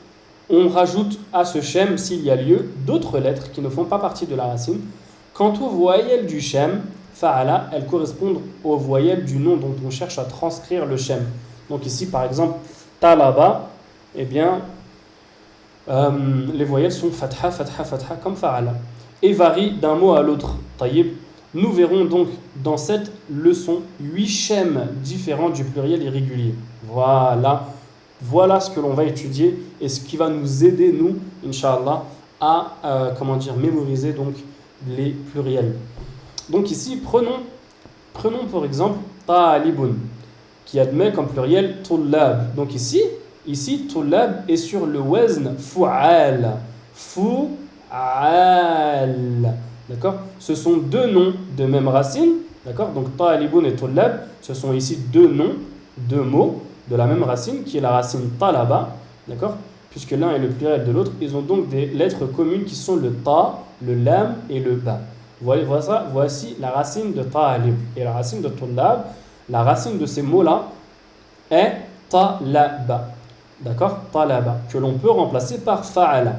on rajoute à ce shem, s'il y a lieu, d'autres lettres qui ne font pas partie de la racine. Quant aux voyelles du shem, fa'ala, elles correspondent aux voyelles du nom dont on cherche à transcrire le shem. Donc ici, par exemple, talaba, eh bien, les voyelles sont fatha, fatha, fatha, comme fa'ala, et varient d'un mot à l'autre. Taïb. Nous verrons donc dans cette leçon 8 shems différents du pluriel irrégulier. Voilà ce que l'on va étudier et ce qui va nous aider, nous, Inch'Allah, à mémoriser donc les pluriels. Donc ici, prenons par exemple ta'alibun, qui admet comme pluriel tullab. Donc ici tullab est sur le wazn fu'al. Fu'al. D'accord? Ce sont deux noms de même racine. D'accord? Donc ta'alibun et tullab, ce sont ici deux noms, deux mots de la même racine, qui est la racine talaba, d'accord? Puisque l'un est le pluriel de l'autre, ils ont donc des lettres communes qui sont le ta, le lam et le ba. Voici la racine de ta'alib. Et la racine de tullab, la racine de ces mots-là est talaba, d'accord? Talaba, que l'on peut remplacer par fa'ala.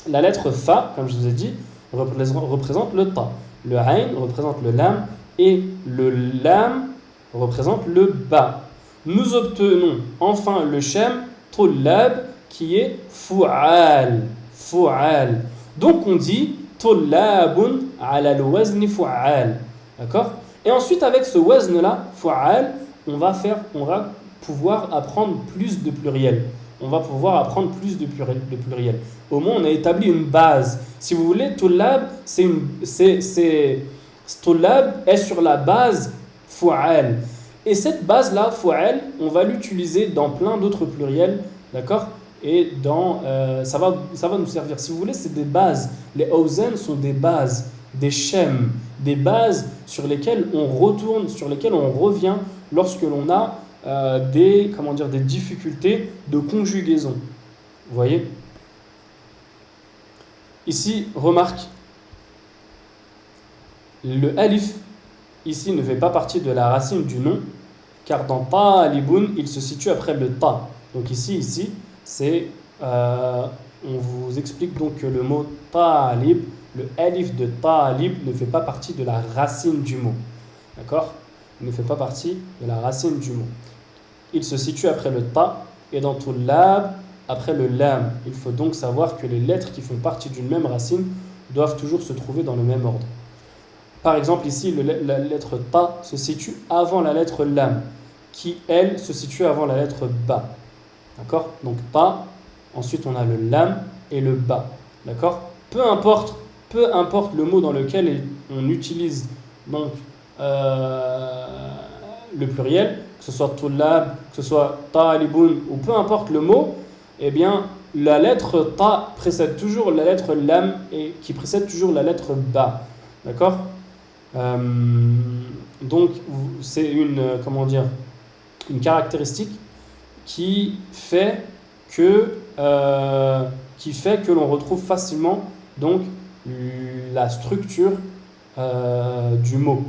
La lettre fa, comme je vous ai dit, représente le ta. Le ayn représente le lam et le lam représente le ba. Nous obtenons enfin le shem tullab qui est fu'al. Fu'al. Donc on dit tullabun ala al-wazni fu'al. D'accord? Et ensuite avec ce wazn là, fu'al, on va pouvoir apprendre plus de pluriels. On va pouvoir apprendre plus de pluriels. Au moins on a établi une base. Si vous voulez, tullab tullab est sur la base fu'al. Et cette base-là, fu'al, on va l'utiliser dans plein d'autres pluriels, d'accord? Et ça va nous servir. Si vous voulez, c'est des bases. Les awzan sont des bases, des shems, des bases sur lesquelles on retourne, sur lesquelles on revient lorsque l'on a des difficultés de conjugaison. Vous voyez? Ici, remarque, le alif, ici, ne fait pas partie de la racine du nom, car dans ta'alibun, il se situe après le ta. Donc ici, c'est, on vous explique donc que le mot ta'alib, le alif de ta'alib ne fait pas partie de la racine du mot. D'accord? Il ne fait pas partie de la racine du mot. Il se situe après le ta, et dans tullab, après le lam. Il faut donc savoir que les lettres qui font partie d'une même racine doivent toujours se trouver dans le même ordre. Par exemple, ici, la lettre ta se situe avant la lettre lam, qui, elle, se situe avant la lettre ba. D'accord? Donc ta, ensuite on a le lam et le ba. D'accord? Peu importe le mot dans lequel on utilise donc le pluriel, que ce soit tullab, que ce soit talibun, ou peu importe le mot, eh bien, la lettre ta précède toujours la lettre lam et qui précède toujours la lettre ba. D'accord? Euh, donc, c'est comment dire, une caractéristique qui fait que l'on retrouve facilement donc la structure du mot,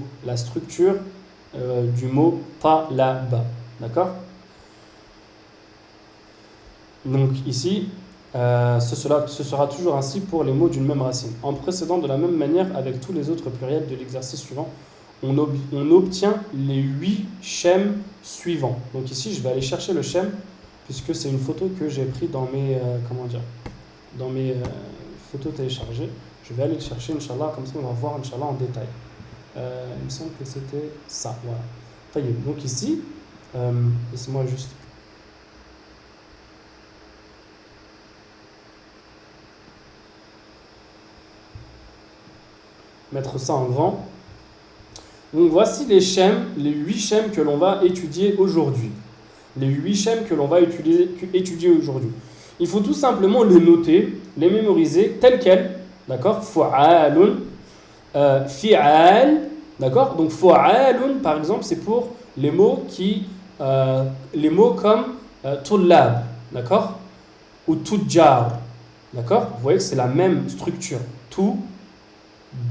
du mot talaba. D'accord? Donc ici, ce sera toujours ainsi pour les mots d'une même racine. En procédant de la même manière avec tous les autres pluriels de l'exercice suivant, on obtient les 8 schèmes suivants. Donc ici, je vais aller chercher le schème, puisque c'est une photo que j'ai prise dans mes photos téléchargées. Je vais aller le chercher, Inch'Allah, comme ça on va voir, Inch'Allah, en détail. Il me semble que c'était ça, voilà. Donc ici, laissez-moi juste... mettre ça en grand. Donc voici les 8 schèmes que l'on va étudier aujourd'hui. Les 8 schèmes que l'on va étudier aujourd'hui. Il faut tout simplement les noter, les mémoriser tels quels. D'accord? Fu'alun, fi'al. D'accord? Donc fu'alun, par exemple, c'est pour les mots comme tullab. D'accord? Ou tujjar. D'accord? Vous voyez que c'est la même structure.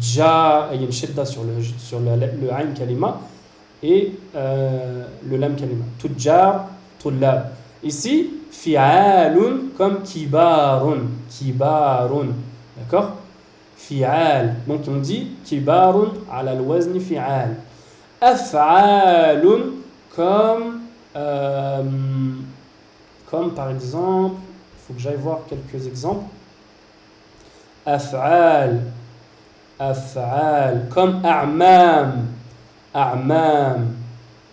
Il y a une shadda sur le ayn kalima et le lam kalima. Tujjar, tullab. Ici, fi'alun comme kibarun. D'accord? Fi'al. Donc on dit kibarun ala al-wazni fi'al. Af'alun comme par exemple, il faut que j'aille voir quelques exemples. Af'al comme a'mam,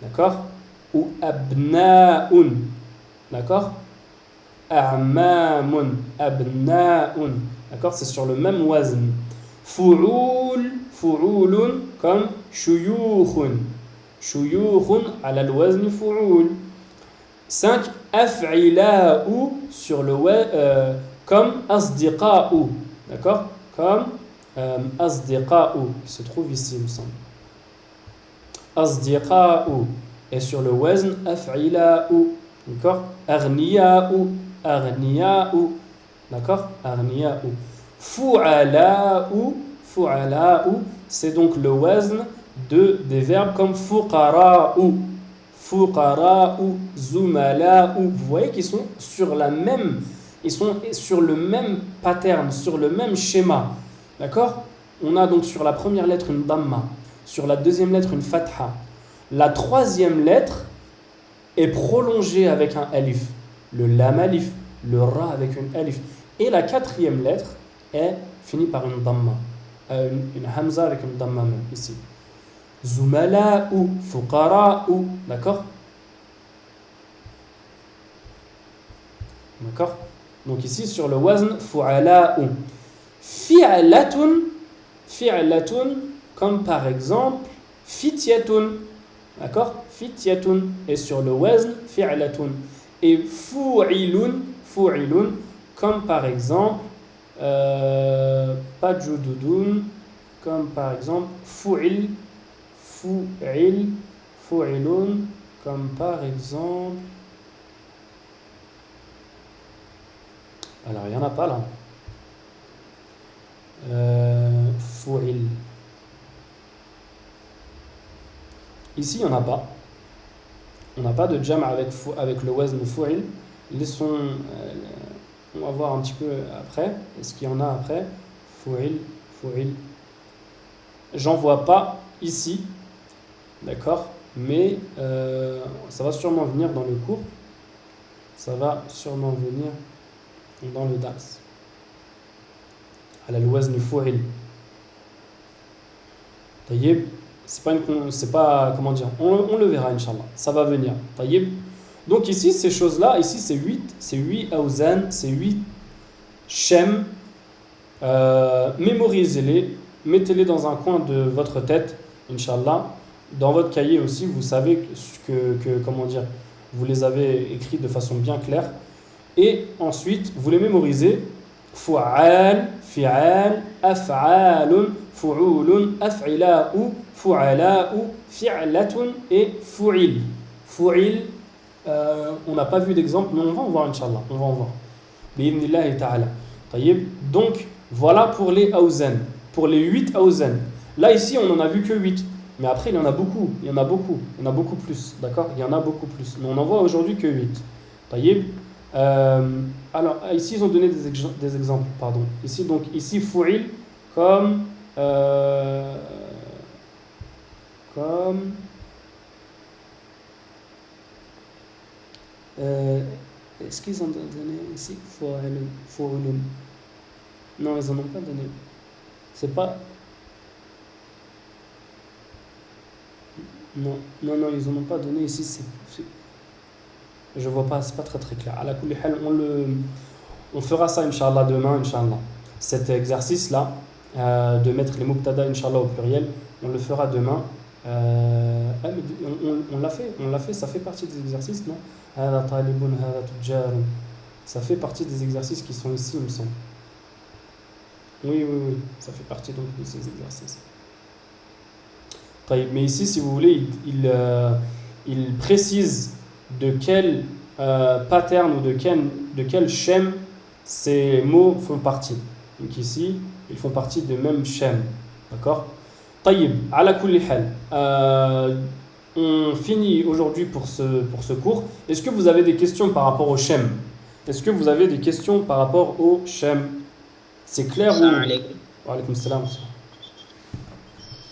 d'accord, ou abna'un, d'accord, a'mamun, abna'un, d'accord, c'est sur le même wazn. Fu'ulun comme shuyukhun ala al-wazn fu'ul. 5 af'ila'u sur le comme asdiqa'u, d'accord, comme asdiqa'u, qui se trouve ici, il me semble. Asdiqa'u. Et sur le wazn, af'ila'u. D'accord? Aghniya'u. D'accord? Aghniya'u. Fu'ala'u. C'est donc le wazn des verbes comme fuqara'u. Zumala'u. Vous voyez qu'ils sont sur le même pattern, sur le même schéma. D'accord? On a donc sur la première lettre une damma, sur la deuxième lettre une fatha. La troisième lettre est prolongée avec un alif, le lam alif, le ra avec une alif. Et la quatrième lettre est finie par une damma, une hamza avec une damma même ici. Zumala'u, fuqara'u, d'accord? D'accord? Donc ici sur le wazn, fu'ala'u. Fi'latun, comme par exemple fityatun, d'accord, fityatun, et sur le wazn fi'latun. Et fu'ilun, comme par exemple pajududun, comme par exemple fu'ilun, comme par exemple, alors il n'y en a pas là. Fu'il. Ici, il n'y en a pas. On n'a pas de jam avec le wazn fu'il. On va voir un petit peu après. Est-ce qu'il y en a après? Fu'il. J'en vois pas ici. D'accord? Mais ça va sûrement venir dans le cours. Ça va sûrement venir dans le dars. على الوزن فعل. طيب, c'est pas comment dire, on le verra inchallah, ça va venir. طيب. Donc ici ces choses là, ici c'est 8 awzan, c'est 8 shem. Mémorisez-les, mettez-les dans un coin de votre tête inchallah. dans votre cahier aussi, vous savez comment dire, vous les avez écrits de façon bien claire. Et ensuite, vous les mémorisez. Fu'al, fi'al, af'alun, fu'ulun, af'ila'u, fu'ala'u, fi'latun et fu'il. Fu'il, on n'a pas vu d'exemple, mais on va en voir, Inch'Allah. On va en voir. Bi'idhnillahi ta'ala. Donc, voilà pour les awzan. Pour les 8 awzan. Là, ici, on n'en a vu que 8. Mais après, il y en a beaucoup. Il y en a beaucoup plus. D'accord? Il y en a beaucoup plus. Mais on n'en voit aujourd'hui que 8. Taïb. Alors, ici, ils ont donné des exemples. Pardon. Ici, fu'il comme. Est-ce qu'ils ont donné ici fu'ilun? Non, ils n'en ont pas donné. C'est pas. Non, ils n'en ont pas donné ici. Je vois pas, c'est pas très très clair. À la kulli hal, on fera ça, Inch'Allah, demain, Inch'Allah. Cet exercice-là, de mettre les mubtada, Inch'Allah, au pluriel, on le fera demain. On l'a fait, ça fait partie des exercices, non? Ça fait partie des exercices qui sont ici, il me semble. Oui, ça fait partie donc de ces exercices. Mais ici, si vous voulez, il précise de quel pattern ou de quel shem ces mots font partie. Donc ici, ils font partie du même shem. D'accord? Taïb, ala kulli hal. On finit aujourd'hui pour ce cours. Est-ce que vous avez des questions par rapport au shem? Est-ce que vous avez des questions par rapport au shem? C'est clair ou... Wa alaykoum salam.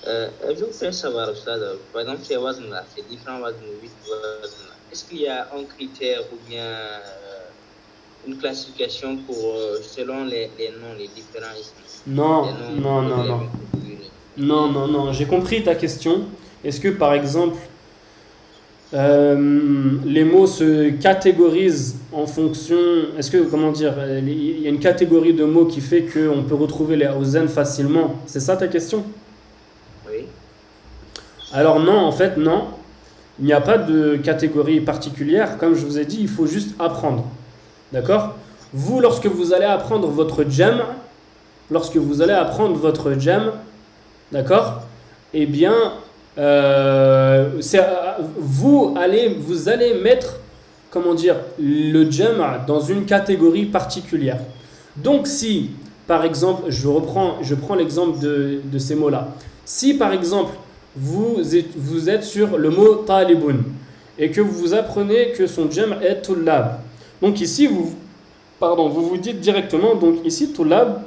Je voudrais savoir, par exemple, ces wazn-là, ces différents wazn, 8 wazn, est-ce qu'il y a un critère ou bien une classification selon les noms, les différents isms? Non, j'ai compris ta question. Est-ce que, par exemple, les mots se catégorisent en fonction... Est-ce que, il y a une catégorie de mots qui fait qu'on peut retrouver les awzan facilement? C'est ça ta question? Oui. Alors non, en fait, non. Il n'y a pas de catégorie particulière. Comme je vous ai dit, il faut juste apprendre. D'accord? Vous, lorsque vous allez apprendre votre jam', d'accord? Eh bien, vous allez mettre, le jam' dans une catégorie particulière. Donc si, par exemple, je prends l'exemple de ces mots-là. Si, par exemple, vous êtes sur le mot talibun et que vous apprenez que son jam' est tullab. Donc ici, vous vous dites directement, donc ici, tullab,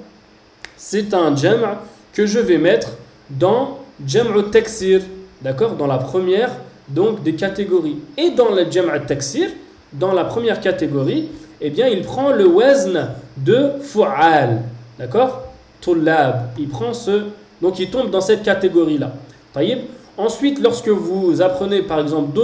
c'est un jam' que je vais mettre dans jam'u taksir, d'accord, dans la première donc des catégories. Et dans le jam'u taksir, dans la première catégorie, eh bien, il prend le wazn de fu'al, d'accord, tullab. Donc il tombe dans cette catégorie-là. Ensuite, lorsque vous apprenez par exemple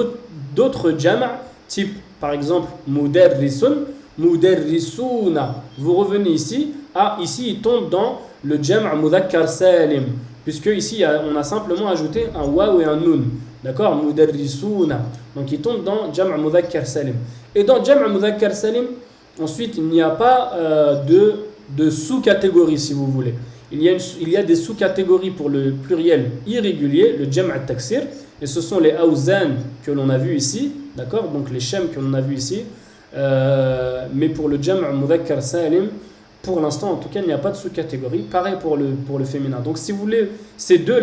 d'autres jam', type par exemple mudarrisun, mudarrisuna, vous revenez ici, ici il tombe dans le jam' mudhakkar salim, puisque ici on a simplement ajouté un waw et un nun, d'accord, mudarrisuna, donc il tombe dans jam' mudhakkar salim. Et dans jam' mudhakkar salim, ensuite il n'y a pas de sous-catégorie, si vous voulez. Il y a des sous-catégories pour le pluriel irrégulier, le jam' taksir, et ce sont les awzan que l'on a vu ici, d'accord, donc les shem que l'on a vu ici, mais pour le jam' mudhakkar salim, pour l'instant en tout cas il n'y a pas de sous-catégorie. Pareil pour le féminin. Donc si vous voulez, ces deux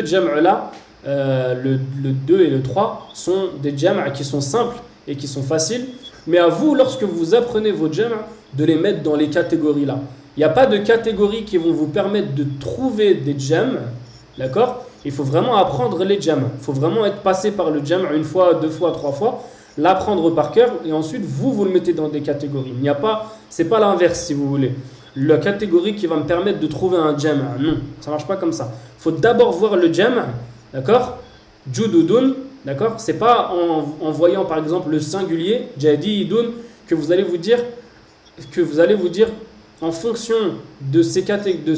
jam' là, le 2 et le 3 sont des jam' qui sont simples et qui sont faciles, mais à vous, lorsque vous apprenez vos jam', de les mettre dans les catégories là. Il n'y a pas de catégories qui vont vous permettre de trouver des jam', d'accord? Il faut vraiment apprendre les jam'. Il faut vraiment être passé par le jam' une fois, 2 fois, 3 fois, l'apprendre par cœur, et ensuite vous le mettez dans des catégories. C'est pas l'inverse, si vous voulez. La catégorie qui va me permettre de trouver un jam', non, ça marche pas comme ça. Il faut d'abord voir le jam', d'accord? Jududun, d'accord? C'est pas en voyant par exemple le singulier, jadidun, que vous allez vous dire en fonction de ces catégories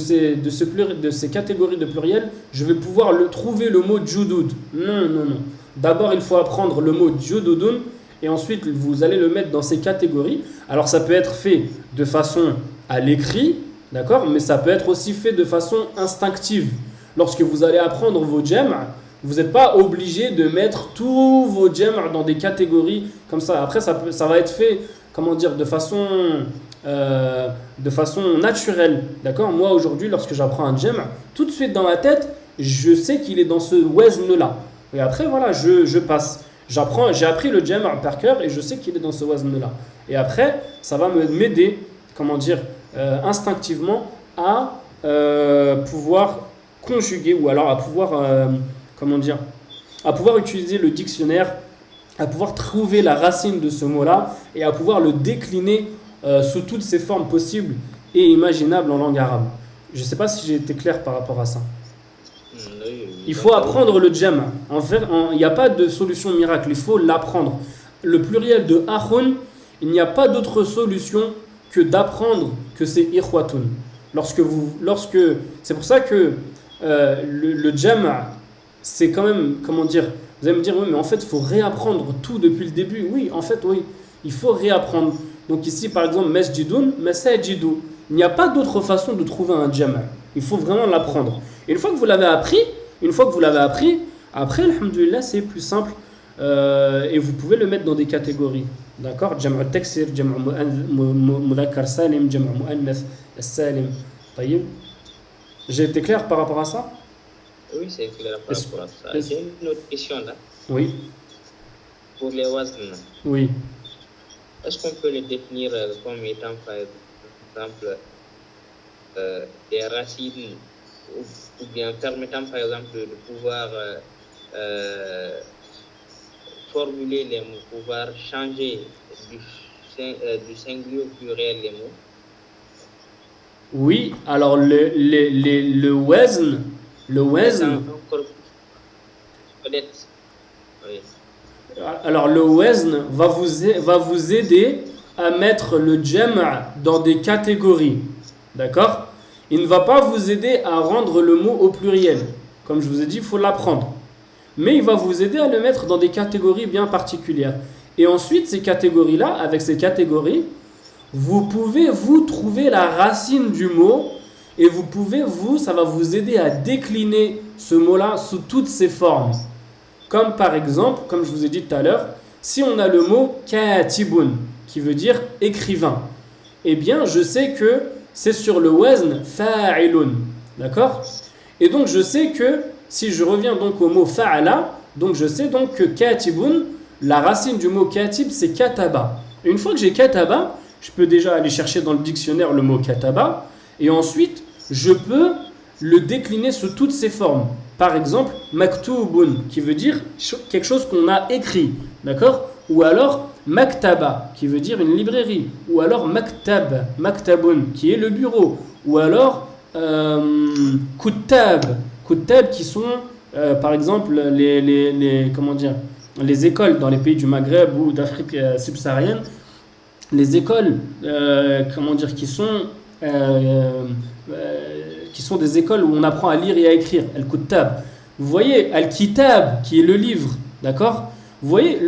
de pluriel, je vais pouvoir trouver le mot judud. Non, non, non. D'abord, il faut apprendre le mot jududun et ensuite vous allez le mettre dans ces catégories. Alors ça peut être fait de façon à l'écrit, d'accord, mais ça peut être aussi fait de façon instinctive. Lorsque vous allez apprendre vos jam', vous n'êtes pas obligé de mettre tous vos jam' dans des catégories comme ça. Après, ça va être fait, comment dire, de façon naturelle. D'accord. Moi, aujourd'hui, lorsque j'apprends un jam', tout de suite dans ma tête, je sais qu'il est dans ce wazn-là. Et après, voilà, je passe. J'ai appris le jam' par cœur et je sais qu'il est dans ce wazn-là. Et après, ça va m'aider, comment dire, instinctivement à pouvoir conjuguer ou alors à pouvoir, comment dire, à pouvoir utiliser le dictionnaire, à pouvoir trouver la racine de ce mot-là et à pouvoir le décliner sous toutes ses formes possibles et imaginables en langue arabe. Je ne sais pas si j'ai été clair par rapport à ça. Il faut apprendre le jam'. En fait, il n'y a pas de solution miracle, il faut l'apprendre. Le pluriel de akhun, il n'y a pas d'autre solution que d'apprendre que c'est ikhwatun. C'est pour ça que le jam', c'est quand même, comment dire, vous allez me dire, oui, mais en fait, il faut réapprendre tout depuis le début. Oui, en fait, oui, il faut réapprendre. Donc ici, par exemple, masjidun, masajidu. Il n'y a pas d'autre façon de trouver un jam'. Il faut vraiment l'apprendre. Et une fois que vous l'avez appris, après, alhamdoulilah, c'est plus simple. Et vous pouvez le mettre dans des catégories. D'accord? Jam'u taksir, jam'u mudhakkar salim, jam'u muannath salim. طيب. J'ai été clair par rapport à ça? Oui, c'est clair par rapport à ça. J'ai une autre question là. Oui. Pour les wazn. Oui. Est-ce qu'on peut les définir comme étant, par exemple, des racines ou bien permettant, par exemple, de pouvoir formuler les mots, pouvoir changer du singulier au pluriel les mots? Oui, alors le wazn, Peut-être. Oui. alors le wazn va vous aider à mettre le jam' dans des catégories. D'accord? Il ne va pas vous aider à rendre le mot au pluriel. Comme je vous ai dit, il faut l'apprendre. Mais il va vous aider à le mettre dans des catégories bien particulières. Et ensuite, ces catégories-là, avec ces catégories, vous pouvez vous trouver la racine du mot et ça va vous aider à décliner ce mot-là sous toutes ses formes. Comme par exemple, comme je vous ai dit tout à l'heure, si on a le mot katibun, qui veut dire écrivain, eh bien je sais que c'est sur le wazn fa'ilun. D'accord? Et donc je sais que, si je reviens donc au mot fa'ala, donc je sais donc que katibun, la racine du mot katib, c'est kataba. Et une fois que j'ai kataba, je peux déjà aller chercher dans le dictionnaire le mot kataba, et ensuite, je peux le décliner sous toutes ses formes. Par exemple, maktubun, qui veut dire quelque chose qu'on a écrit, d'accord? Ou alors, maktaba, qui veut dire une librairie. Ou alors, maktabun, qui est le bureau. Ou alors, kuttab, qui sont, par exemple, les écoles dans les pays du Maghreb ou d'Afrique subsaharienne. Les écoles, qui sont des écoles où on apprend à lire et à écrire. Al-Kuttab. Vous voyez, Al-Kitab, qui est le livre, d'accord? Vous voyez,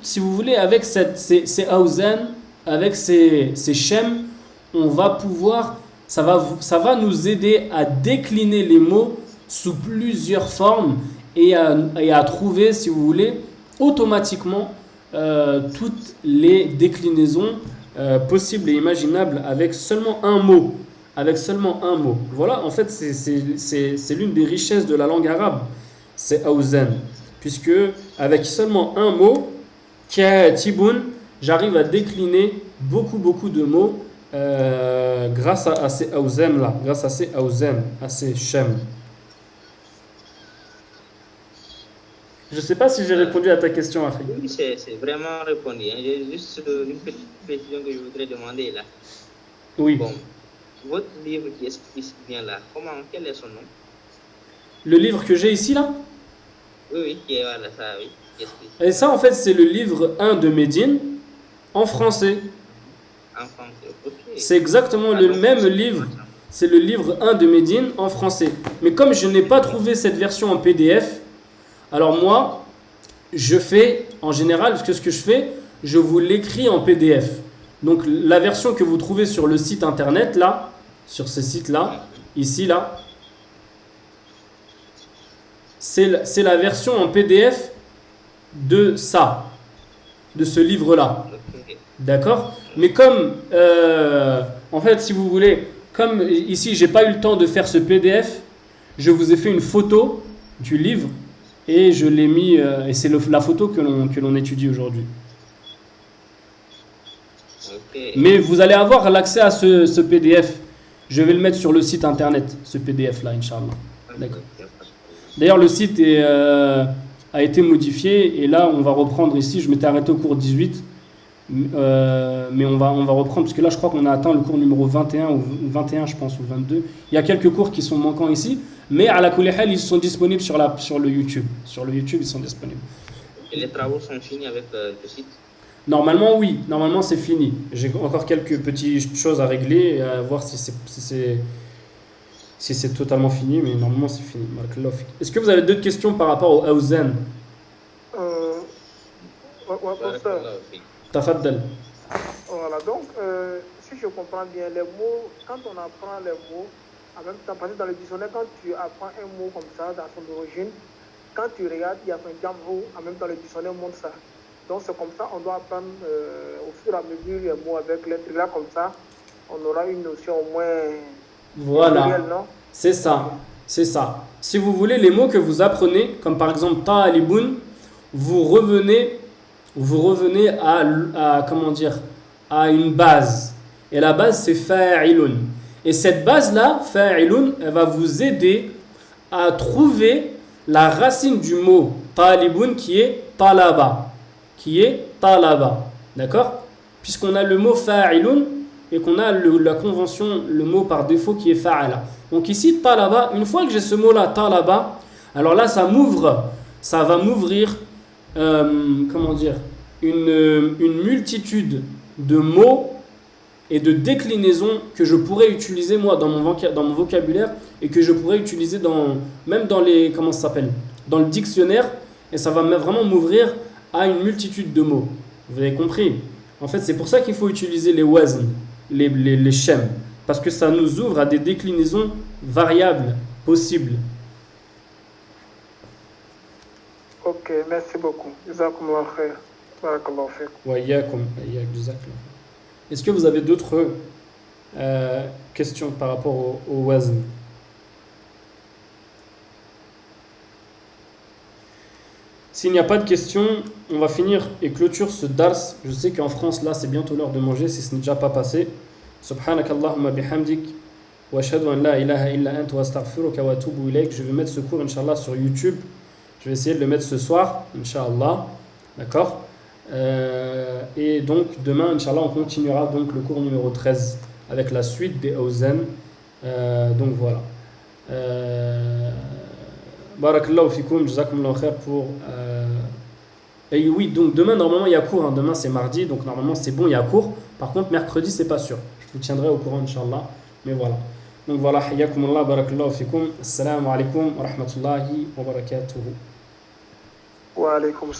si vous voulez, avec ces awzan, avec ces shem, on va pouvoir, ça va nous aider à décliner les mots sous plusieurs formes et à trouver, si vous voulez, automatiquement toutes les déclinaisons possibles et imaginables avec seulement un mot. Voilà, en fait, c'est l'une des richesses de la langue arabe, c'est awzan. Puisque avec seulement un mot, katibun, j'arrive à décliner beaucoup de mots grâce à ces awzan-là, grâce à ces awzan, à ces shem. Je ne sais pas si j'ai répondu à ta question, Afri. Oui, c'est vraiment répondu. J'ai juste une petite précision que je voudrais demander là. Oui. Bon, votre livre qui explique bien là, quel est son nom? Le livre que j'ai ici, là? Oui, qui est voilà, ça, oui. Et ça, en fait, c'est le livre 1 de Médine, en français. En français, ok. C'est exactement le même livre. C'est le livre 1 de Médine en français. Mais comme je n'ai pas trouvé cette version en PDF, alors moi, je fais, en général, ce que je fais, je vous l'écris en PDF. Donc la version que vous trouvez sur le site internet, là, sur ce site-là, ici, là, c'est la version en PDF de ça, de ce livre-là. D'accord? Mais comme, en fait, si vous voulez, comme ici, j'ai pas eu le temps de faire ce PDF, je vous ai fait une photo du livre et je l'ai mis, et c'est la photo que l'on étudie aujourd'hui. Mais vous allez avoir l'accès à ce PDF. Je vais le mettre sur le site internet, ce PDF-là, Inch'Allah. D'accord. D'ailleurs, le site a été modifié et là, on va reprendre ici. Je m'étais arrêté au cours 18. Mais on va reprendre parce que là je crois qu'on a atteint le cours numéro 21 ou 21 je pense ou 22. Il y a quelques cours qui sont manquants ici, mais à la kulihal ils sont disponibles sur le YouTube. Sur le YouTube ils sont disponibles. Et les travaux sont finis avec le site? Normalement oui, normalement c'est fini. J'ai encore quelques petites choses à régler et à voir si c'est totalement fini, mais normalement c'est fini. Est-ce que vous avez d'autres questions par rapport au Awzan? Tafaddal. Voilà, donc si je comprends bien, les mots, quand on apprend les mots, en même temps, parce que dans le dictionnaire, quand tu apprends un mot comme ça, dans son origine, quand tu regardes, il y a un jam'u, en même temps, le dictionnaire montre ça. Donc c'est comme ça, on doit apprendre au fur et à mesure les mots avec les trucs là, comme ça, on aura une notion au moins. Voilà, réelle, non? c'est ça, c'est ça. Si vous voulez, les mots que vous apprenez, comme par exemple ta'alibun, vous revenez à comment dire, à une base. Et la base, c'est fa'ilun. Et cette base-là, fa'ilun, elle va vous aider à trouver la racine du mot talibun qui est talaba. D'accord? Puisqu'on a le mot fa'ilun et qu'on a la convention, le mot par défaut qui est fa'ala. Donc ici, talaba, une fois que j'ai ce mot-là, talaba, alors là, ça va m'ouvrir comment dire, une multitude de mots et de déclinaisons que je pourrais utiliser moi dans mon vocabulaire et que je pourrais utiliser même dans les, comment ça s'appelle, dans le dictionnaire, et ça va vraiment m'ouvrir à une multitude de mots. Vous avez compris? En fait, c'est pour ça qu'il faut utiliser les wazn, les shem, parce que ça nous ouvre à des déclinaisons variables, possibles. Ok, merci beaucoup. Jazakumullah khair. Barakallahu fiik. Wa iyyakum, jazakallah. Est-ce que vous avez d'autres questions par rapport au wazn? S'il n'y a pas de questions, on va finir et clôture ce dars. Je sais qu'en France, là, c'est bientôt l'heure de manger, si ce n'est déjà pas passé. Subhanakallahumma bihamdik. Wa ashhadu an la ilaha illa anta wa astaghfiruka wa atubu ilayk. Je vais mettre ce cours, Inch'Allah, sur YouTube. Je vais essayer de le mettre ce soir, Inch'Allah. D'accord? Et donc, demain, Inch'Allah, on continuera donc le cours numéro 13 avec la suite des Awzan. Donc voilà. Barakallahu fikum, jazakumullahu khair pour. Et oui, donc demain, normalement, il y a cours. Hein. Demain, c'est mardi, donc normalement, c'est bon, il y a cours. Par contre, mercredi, c'est pas sûr. Je vous tiendrai au courant, Inch'Allah. Mais voilà. Donc voilà, hayyakumullah, barakallahu fikum. Assalamu alaikum wa rahmatullahi wa barakatuhu. Wa alaikum